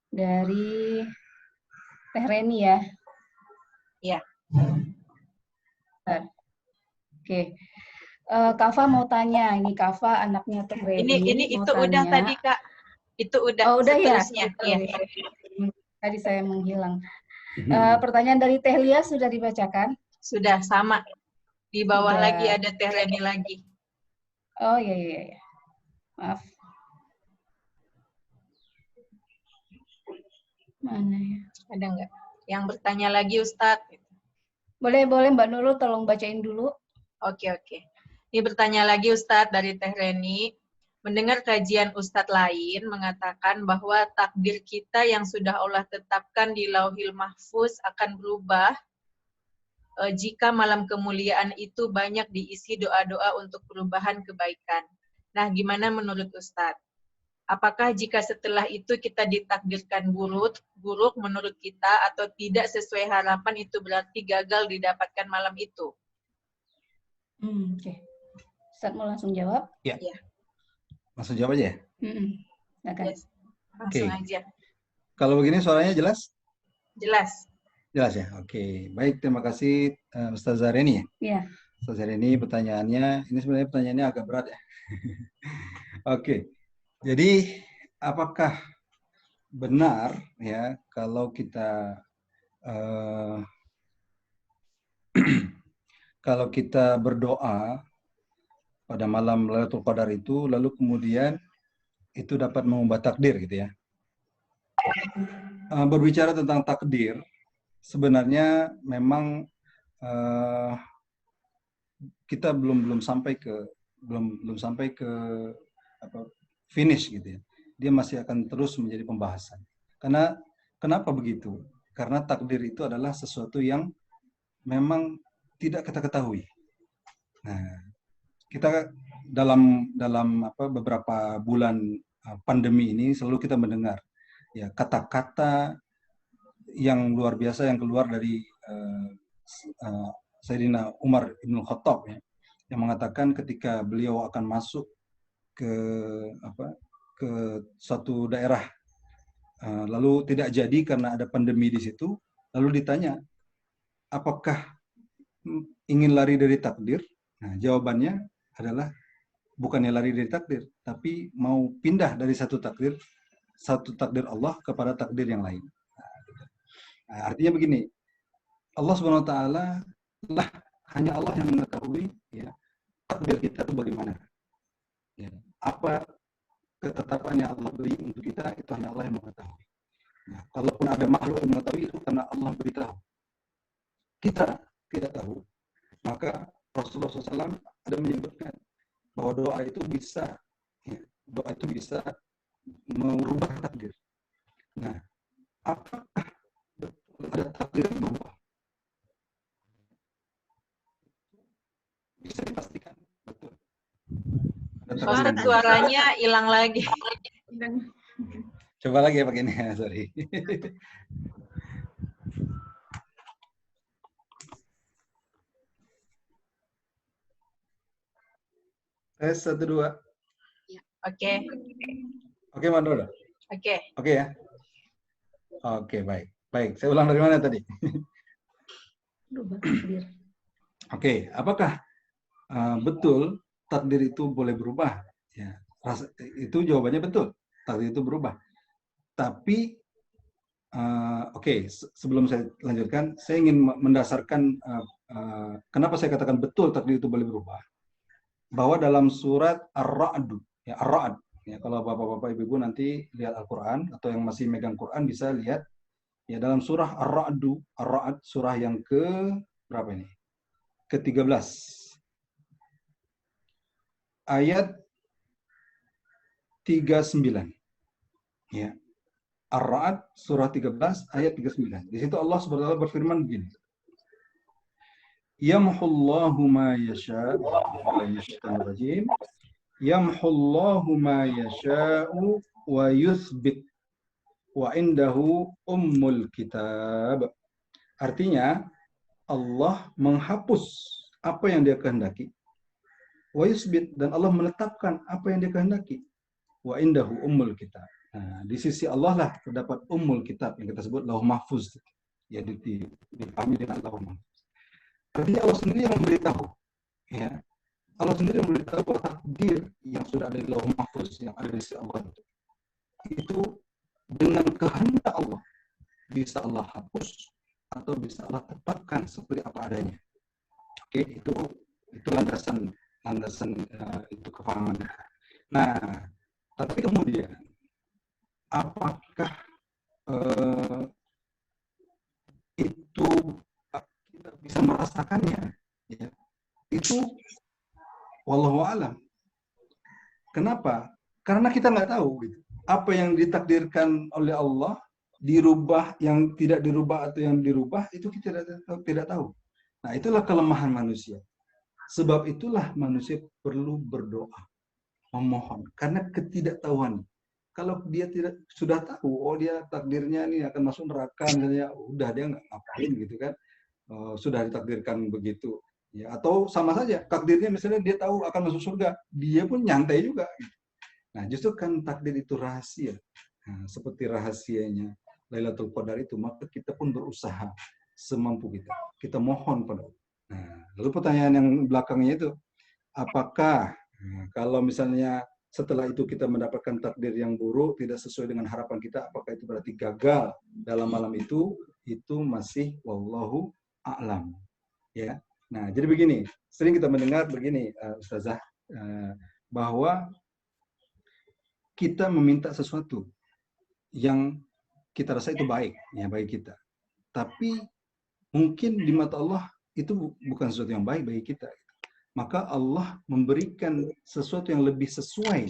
dari Teh Reni ya. Iya. Oke. Kafa mau tanya, ini Kafa anaknya Teh Reni. Ini itu tanya. Udah tadi Kak. Itu udah. Oh, udah ya. Iya. Tadi saya menghilang. Pertanyaan dari Teh Lia sudah dibacakan? Sudah sama. Di bawah lagi ada Teh Reni lagi. Oh iya. Maaf. Mana ya? Ada nggak? Yang bertanya lagi Ustadz. Boleh Mbak Nurul tolong bacain dulu. Oke. Ini bertanya lagi Ustadz dari Teh Reni. Mendengar kajian Ustadz lain mengatakan bahwa takdir kita yang sudah Allah tetapkan di Lauhil Mahfuz akan berubah jika malam kemuliaan itu banyak diisi doa-doa untuk perubahan kebaikan. Nah, gimana menurut Ustadz? Apakah jika setelah itu kita ditakdirkan buruk menurut kita atau tidak sesuai harapan itu berarti gagal didapatkan malam itu? Oke. Ustadz mau langsung jawab? Ya. Ya. Langsung jawab aja ya? Silakan. Yes. Langsung Oke. aja. Kalau begini suaranya jelas? Jelas. Jelas ya? Oke. Baik, terima kasih Ustazah Reni ya. Iya. Ustazah Reni pertanyaannya, ini sebenarnya pertanyaannya agak berat ya. Oke. Jadi, apakah benar ya kalau kita kalau kita berdoa pada malam Lailatul Qadar itu, lalu kemudian itu dapat mengubah takdir gitu ya? Berbicara tentang takdir, sebenarnya memang kita belum sampai ke finish gitu ya. Dia masih akan terus menjadi pembahasan. Karena kenapa begitu? Karena takdir itu adalah sesuatu yang memang tidak kita ketahui. Nah, kita dalam beberapa bulan pandemi ini selalu kita mendengar ya kata-kata yang luar biasa yang keluar dari Sayyidina Umar Ibn Khattab ya, yang mengatakan ketika beliau akan masuk ke suatu daerah, lalu tidak jadi karena ada pandemi di situ, lalu ditanya, apakah ingin lari dari takdir? Nah, jawabannya adalah bukannya lari dari takdir, tapi mau pindah dari satu takdir Allah kepada takdir yang lain. Nah, artinya begini, Allah Subhanahu Wa Taala lah, hanya Allah yang mengetahui ya takdir kita itu bagaimana. Ya, apa ketetapannya Allah beri untuk kita, itu hanya Allah yang mengetahui. Nah, kalaupun ada makhluk yang mengetahui, itu karena Allah beritahu. Kita tidak tahu. Maka Rasulullah SAW ada menyebutkan bahwa doa itu bisa merubah takdir. Nah, apakah ada takdir yang berubah? Bisa dipastikan, betul. Suaranya hilang lagi. Coba lagi ya pakai ini, sorry. Tes 1, 2. Oke. Oke, Mandora. Oke. Oke ya. Oke, baik. Baik, saya ulang dari mana tadi? Oke, apakah betul takdir itu boleh berubah? Ya, itu jawabannya betul. Takdir itu berubah. Tapi, sebelum saya lanjutkan, saya ingin mendasarkan kenapa saya katakan betul takdir itu boleh berubah. Bahwa dalam surat Ar-Ra'd, ya Ar-Ra'd, ya kalau bapak-bapak ibu-ibu nanti lihat Al-Quran atau yang masih megang Quran bisa lihat, ya dalam surah Ar-Ra'd, surah yang berapa ini? Ke-13. Ayat 39. Ya. Ar-Ra'd surah 13 ayat 39. Di situ Allah Subhanahu wa taala berfirman begini. Yamhullahu ma yasha' Yamhullahu ma yasha'u wa yuthbit wa indahu ummul kitab. Artinya Allah menghapus apa yang Dia kehendaki. Wa yuthbit, dan Allah menetapkan apa yang Dia kehendaki. Wa indahu ummul kitab. Nah, di sisi Allah lah terdapat ummul kitab yang kita sebut lauh mahfuz. Ya, dipahami dengan lauh mahfuz. Artinya Allah sendiri yang memberitahu. Ya. Allah sendiri memberitahu bahwa takdir yang sudah ada di lauh mahfuz, yang ada di sisi Allah itu dengan kehendak Allah bisa Allah hapus atau bisa Allah tetapkan seperti apa adanya. Oke, itu landasan itu kefahaman. Nah, tapi kemudian apakah itu kita bisa merasakannya? Ya, itu wallahu a'lam. Kenapa? Karena kita nggak tahu gitu. Apa yang ditakdirkan oleh Allah dirubah, yang tidak dirubah atau yang dirubah itu kita tidak tahu. Nah, itulah kelemahan manusia. Sebab itulah manusia perlu berdoa, memohon, karena ketidaktahuan. Kalau dia tidak sudah tahu, oh dia takdirnya ini akan masuk neraka, misalnya, udah dia nggak ngapain gitu kan, sudah ditakdirkan begitu. Ya, atau sama saja, takdirnya misalnya dia tahu akan masuk surga, dia pun nyantai juga. Nah, justru kan takdir itu rahasia. Nah, seperti rahasianya Lailatul Qadar itu, maka kita pun berusaha semampu kita. Kita mohon pada Allah. Nah, lalu pertanyaan yang belakangnya itu, apakah kalau misalnya setelah itu kita mendapatkan takdir yang buruk, tidak sesuai dengan harapan kita, apakah itu berarti gagal dalam malam itu masih wallahu a'lam. Ya. Nah, jadi begini, sering kita mendengar begini, Ustazah, bahwa kita meminta sesuatu yang kita rasa itu baik, ya bagi kita. Tapi mungkin di mata Allah itu bukan sesuatu yang baik bagi kita. Maka Allah memberikan sesuatu yang lebih sesuai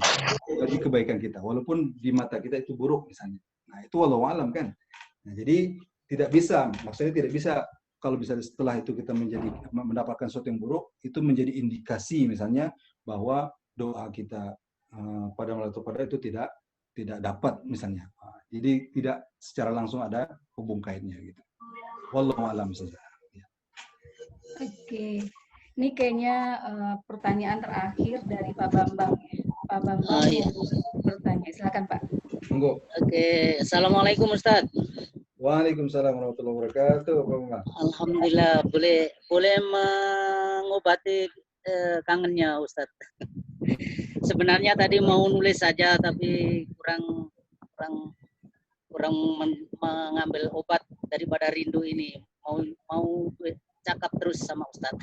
bagi kebaikan kita, walaupun di mata kita itu buruk misalnya. Nah, itu wallahu alam kan. Nah, jadi tidak bisa, maksudnya tidak bisa kalau bisa setelah itu kita mendapatkan sesuatu yang buruk, itu menjadi indikasi misalnya bahwa doa kita pada Lailatul Qadar itu tidak dapat misalnya. Jadi tidak secara langsung ada hubung kaitnya gitu. Wallahu alam saja. Oke. Ini kayaknya pertanyaan terakhir dari Pak Bambang. Pak Bambang iya. bertanya. Silakan Pak. Monggo. Oke, Assalamualaikum Ustaz. Waalaikumsalam warahmatullahi wabarakatuh. Alhamdulillah, boleh mengobati kangennya Ustaz. Sebenarnya tadi mau nulis saja tapi kurang mengambil obat daripada rindu ini. Mau cakap terus sama Ustaz.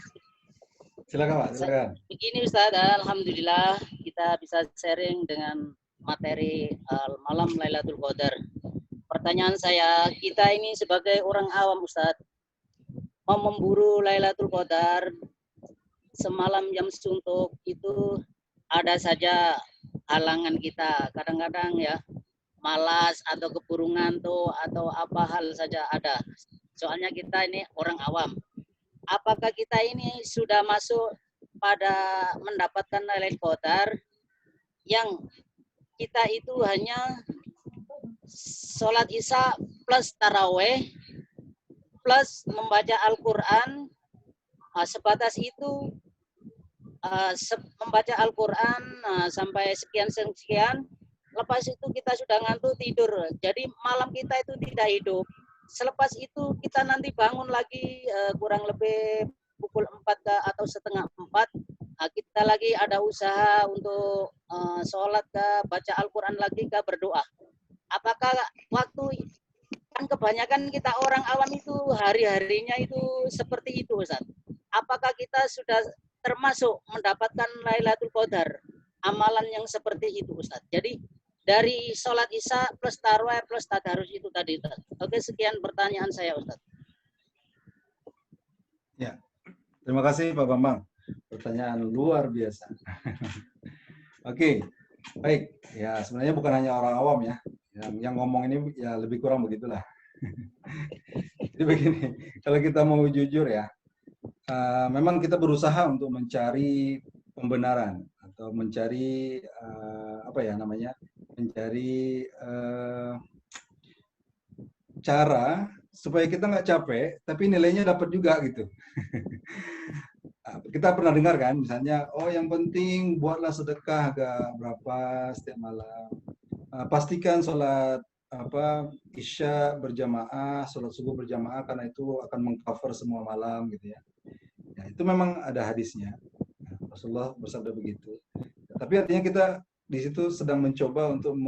Silakan Pak, silakan. Begini Ustaz, alhamdulillah kita bisa sharing dengan materi malam Lailatul Qadar. Pertanyaan saya, kita ini sebagai orang awam Ustaz, mau memburu Lailatul Qadar semalam jam suntuk itu ada saja halangan kita. Kadang-kadang ya malas atau keburu ngantuk atau apa hal saja ada. Soalnya kita ini orang awam. Apakah kita ini sudah masuk pada mendapatkan Lailatul Qadar yang kita itu hanya sholat isya plus taraweh plus membaca Al-Quran, sebatas itu membaca Al-Quran sampai sekian, lepas itu kita sudah ngantuk tidur. Jadi malam kita itu tidak hidup. Selepas itu kita nanti bangun lagi kurang lebih pukul 4 atau setengah 4. Kita lagi ada usaha untuk sholat baca Al-Quran lagi berdoa. Apakah waktu kan kebanyakan kita orang awam itu hari-harinya itu seperti itu Ustaz. Apakah kita sudah termasuk mendapatkan Lailatul Qadar amalan yang seperti itu Ustaz? Jadi dari sholat isya plus tarawih plus tadarus itu tadi Ustaz. Oke, sekian pertanyaan saya Ustaz. Ya, terima kasih Pak Bambang. Pertanyaan luar biasa. Oke, baik. Ya, sebenarnya bukan hanya orang awam ya. Yang ngomong ini ya lebih kurang begitulah. Jadi begini, kalau kita mau jujur ya, memang kita berusaha untuk mencari pembenaran atau mencari mencari cara supaya kita nggak capek, tapi nilainya dapat juga gitu. Kita pernah dengar kan, misalnya, oh yang penting buatlah sedekah agak berapa setiap malam. Pastikan sholat isya berjamaah, sholat subuh berjamaah karena itu akan mengcover semua malam gitu ya. Ya itu memang ada hadisnya. Rasulullah bersabda begitu. Tapi artinya kita di situ sedang mencoba untuk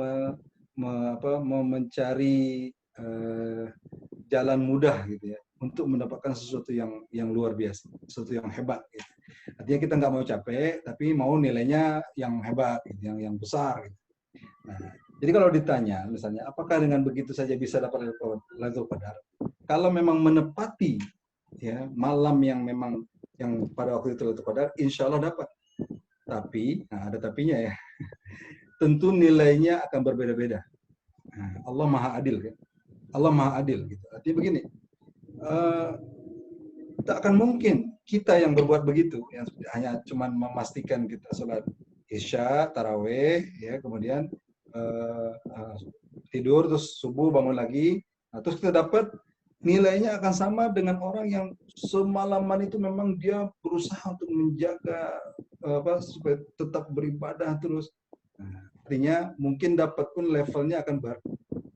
mencari jalan mudah gitu ya, untuk mendapatkan sesuatu yang luar biasa, sesuatu yang hebat gitu. Artinya kita nggak mau capek, tapi mau nilainya yang hebat gitu, yang besar gitu. Nah, jadi kalau ditanya misalnya apakah dengan begitu saja bisa dapat Lailatul Qadar? Kalau memang menepati ya malam yang memang yang pada waktu itu Lailatul Qadar, insya Allah dapat. Tapi, nah ada tapinya ya, tentu nilainya akan berbeda-beda. Nah, Allah Maha Adil kan? Allah Maha Adil gitu. Artinya begini, Tak akan mungkin kita yang berbuat begitu, yang hanya cuman memastikan kita sholat isya, taraweh, ya, kemudian tidur, terus subuh bangun lagi, nah, terus kita dapat nilainya akan sama dengan orang yang semalaman itu memang dia berusaha untuk menjaga supaya tetap beribadah terus. Nah, artinya mungkin dapat pun levelnya akan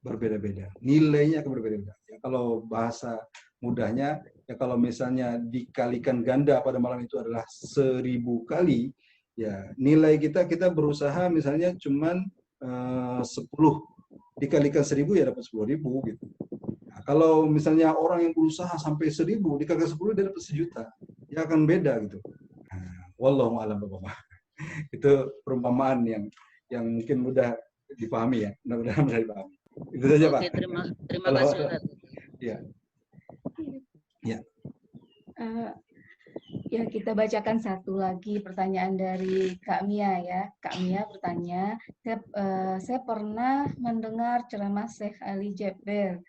berbeda-beda, nilainya akan berbeda-beda. Ya, kalau bahasa mudahnya, ya kalau misalnya dikalikan ganda pada malam itu adalah 1000 kali, ya nilai kita berusaha misalnya cuman 10 dikalikan 1000 ya dapat 10.000 gitu. Nah, kalau misalnya orang yang berusaha sampai 1000 dikalikan 10 dia dapat 1.000.000, ya akan beda gitu. Nah, wallahu a'lam bishawab. Itu perumpamaan yang mungkin mudah dipahami ya, mudah-mudahan mudah dipahami. Itu saja Pak. Oke, terima kasih Ustaz. Ya. Ya. Ya, kita bacakan satu lagi pertanyaan dari Kak Mia ya. Kak Mia bertanya, saya pernah mendengar ceramah Syekh Ali Jabir.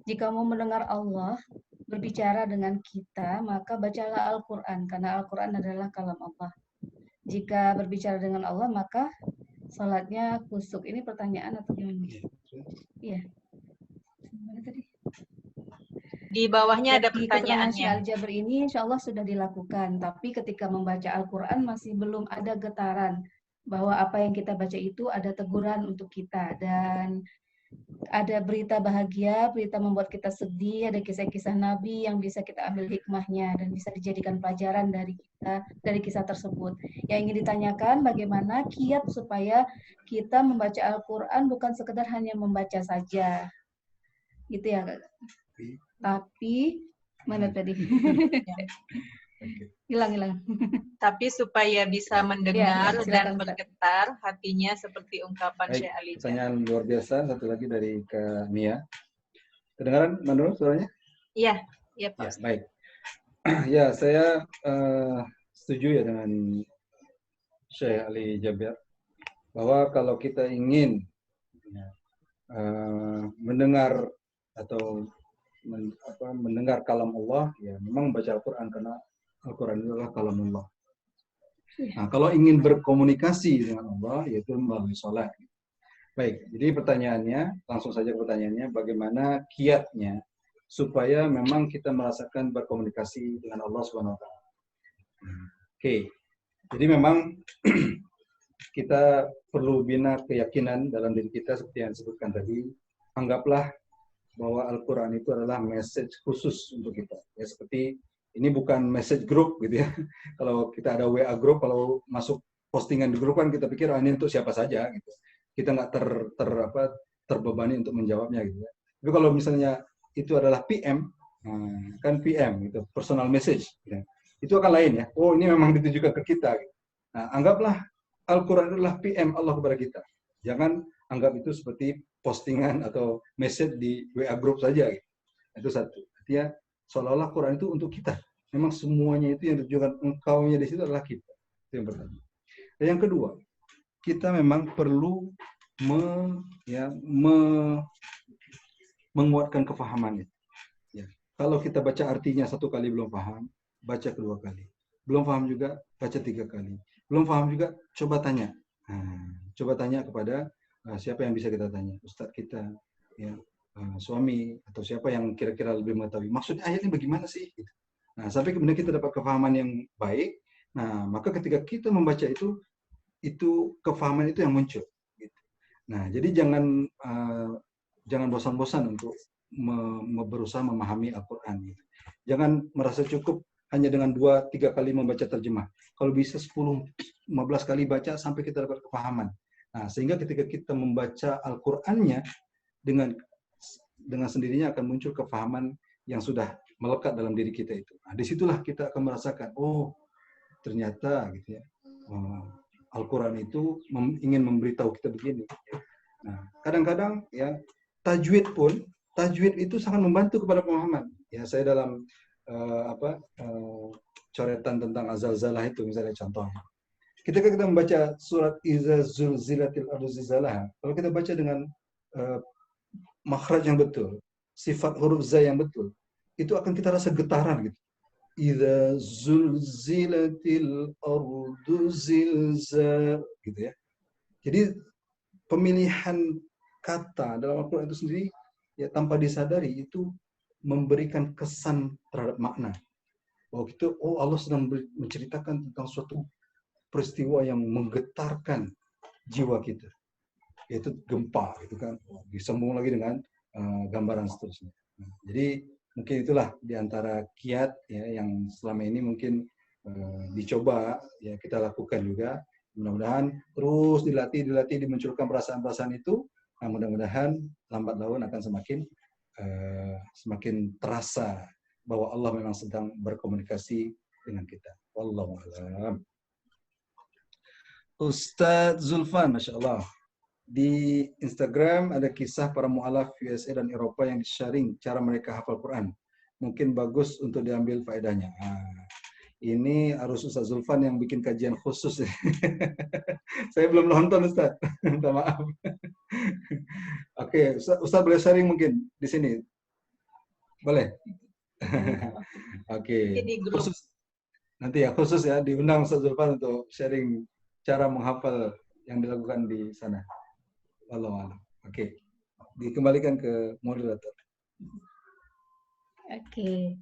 Jika mau mendengar Allah berbicara dengan kita, maka bacalah Al-Quran, karena Al-Quran adalah kalam Allah. Jika berbicara dengan Allah, maka salatnya kusuk. Ini pertanyaan atau gimana? Iya. Gimana tadi? Di bawahnya ada Di keterangan Syekh pertanyaannya. Ali Jabir ini insya Allah sudah dilakukan, tapi ketika membaca Al-Quran masih belum ada getaran bahwa apa yang kita baca itu ada teguran untuk kita, dan ada berita bahagia, berita membuat kita sedih, ada kisah-kisah Nabi yang bisa kita ambil hikmahnya dan bisa dijadikan pelajaran dari kisah tersebut. Yang ingin ditanyakan bagaimana kiat supaya kita membaca Al-Quran bukan sekedar hanya membaca saja, gitu ya Kak. Tapi mana tadi? Hilang. Tapi supaya bisa mendengar Ya, dan silakan, Ustaz. bergetar hatinya seperti ungkapan Baik, Syekh Ali Jabir. pertanyaan luar biasa, satu lagi dari Kak Mia. Kedengaran, Manur, suaranya? Iya, iya Pak Ya, Ustaz. baik. Ya, saya setuju ya dengan Syekh Ali Jabir bahwa kalau kita ingin mendengar atau mendengar kalam Allah, ya memang baca Al-Quran, karena Al-Quran itu adalah kalam Allah. Nah, kalau ingin berkomunikasi dengan Allah, yaitu melalui sholat. Baik, jadi pertanyaannya, langsung saja pertanyaannya, bagaimana kiatnya supaya memang kita merasakan berkomunikasi dengan Allah SWT. Oke, jadi memang kita perlu bina keyakinan dalam diri kita seperti yang disebutkan tadi. Anggaplah bahwa Al-Quran itu adalah message khusus untuk kita. Ya, seperti ini bukan message group gitu ya. Kalau kita ada WA group, kalau masuk postingan di grup kan kita pikir ini untuk siapa saja gitu. Kita nggak terbebani untuk menjawabnya gitu ya. Tapi kalau misalnya itu adalah PM, kan PM gitu, personal message gitu. Itu akan lain ya. Oh, ini memang ditujukan ke kita gitu. Nah, anggaplah Al-Quran adalah PM Allah kepada kita. Jangan anggap itu seperti postingan atau message di WA group saja gitu. Itu satu. Artinya seolah-olah Quran itu untuk kita. Memang semuanya itu yang ditujukan, engkaunya di situ adalah kita. Itu yang pertama. Dan yang kedua, kita memang perlu menguatkan kefahamannya. Ya. Kalau kita baca artinya satu kali belum paham, baca kedua kali. Belum paham juga, baca 3 kali. Belum paham juga, coba tanya. Coba tanya kepada siapa yang bisa kita tanya, ustadz kita, ya, suami, atau siapa yang kira-kira lebih mengetahui maksud ayat ini bagaimana sih. Gitu. Nah, sampai kemudian kita dapat kefahaman yang baik. Nah, maka ketika kita membaca itu kefahaman itu yang muncul. Gitu. Nah, jadi jangan bosan-bosan untuk berusaha memahami Al-Quran. Gitu. Jangan merasa cukup hanya dengan 2-3 kali membaca terjemah. Kalau bisa 10-15 kali baca sampai kita dapat kefahaman. Nah, sehingga ketika kita membaca Al-Qur'annya dengan sendirinya akan muncul kefahaman yang sudah melekat dalam diri kita itu. Nah, disitulah kita akan merasakan, oh ternyata gitu ya, Al-Quran itu ingin memberitahu kita begini. Nah, kadang-kadang ya tajwid itu sangat membantu kepada pemahaman. Ya, saya dalam coretan tentang azalzalah itu misalnya contohnya. Ketika kita membaca surat Iza Zulzilatil Ardu Zilzalaha, kalau kita baca dengan makhraj yang betul, sifat huruf za yang betul, itu akan kita rasa getaran gitu. idza zulzilatil ardu zilzal, gitu ya. Jadi pemilihan kata dalam Al-Quran itu sendiri ya tanpa disadari itu memberikan kesan terhadap makna. Bahwa itu, oh Allah sedang menceritakan tentang suatu peristiwa yang menggetarkan jiwa kita, yaitu gempa, gitu kan. Disambung lagi dengan gambaran seterusnya. Nah, jadi mungkin itulah diantara kiat ya yang selama ini mungkin dicoba ya kita lakukan juga. Mudah-mudahan terus dilatih dimunculkan perasaan-perasaan itu. Nah, mudah-mudahan lambat laun akan semakin terasa bahwa Allah memang sedang berkomunikasi dengan kita. Wallahu a'lam. Ustadz Zulfan, Masya Allah. Di Instagram ada kisah para mu'alaf USA dan Eropa yang di-sharing cara mereka hafal Quran. Mungkin bagus untuk diambil faedahnya. Nah, ini harus Ustadz Zulfan yang bikin kajian khusus. Saya belum nonton, Ustadz. Minta maaf. Oke, Ustadz boleh sharing mungkin di sini? Boleh? Oke. Khusus. Nanti ya, khusus ya, diundang Ustadz Zulfan untuk sharing cara menghafal yang dilakukan di sana. Wallahualam. Oke. Dikembalikan ke moderator. Oke.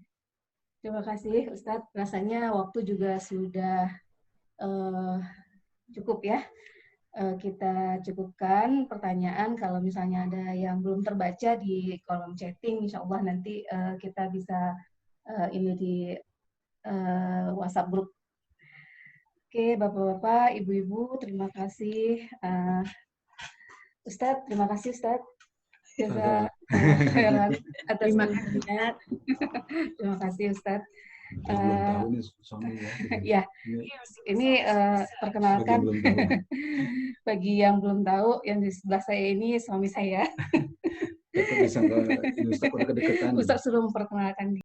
Terima kasih Ustadz. Rasanya waktu juga sudah cukup ya. Kita cukupkan pertanyaan. Kalau misalnya ada yang belum terbaca di kolom chatting, insya Allah nanti kita bisa ini di WhatsApp grup. Oke, Bapak-Bapak, Ibu-Ibu, terima kasih. Ustadz, terima kasih Ustadz. Atas perhatian. Terima kasih Ustadz. Ya, ini perkenalkan bagi yang belum tahu, yang di sebelah saya ini suami saya. Ustadz sudah memperkenalkan